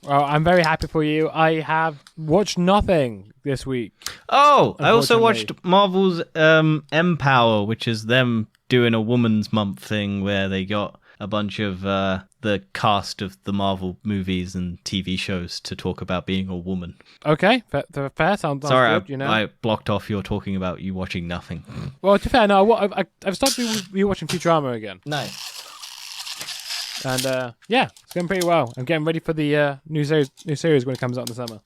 Well, I'm very happy for you. I have watched nothing this week. Oh, I also watched Marvel's Empower, which is them doing a Woman's Month thing where they got a bunch of the cast of the Marvel movies and TV shows to talk about being a woman. Okay, fair. Sounds Sorry, good, I blocked off your talking about you watching nothing. Well, to be fair, no, I've started rewatching Futurama again. Nice. And yeah, it's going pretty well. I'm getting ready for the new series when it comes out in the summer.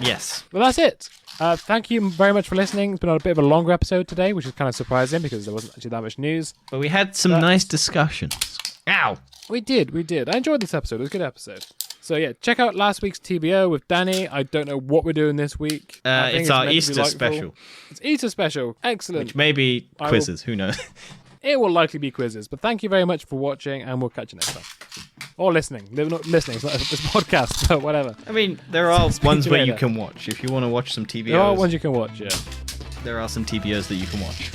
Yes. Well, that's it. Thank you very much for listening. It's been a bit of a longer episode today, which is kind of surprising because there wasn't actually that much news. But we had some nice discussions. Ow! We did. I enjoyed this episode. It was a good episode. So yeah, check out last week's TBO with Danny. I don't know what we're doing this week. It's our Easter special. It's Easter special. Excellent. Which may be quizzes. Who knows? It will likely be quizzes. But thank you very much for watching, and we'll catch you next time. Or listening. They're not listening. It's not this podcast, but whatever. I mean, there are ones where you can watch. If you want to watch some TBOs. There are ones you can watch, yeah. There are some TBOs that you can watch.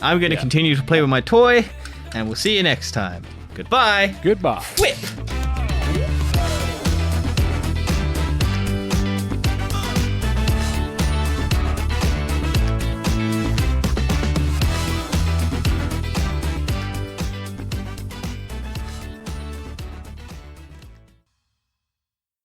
I'm going to continue to play with my toy, and we'll see you next time. Goodbye. Goodbye. Whip.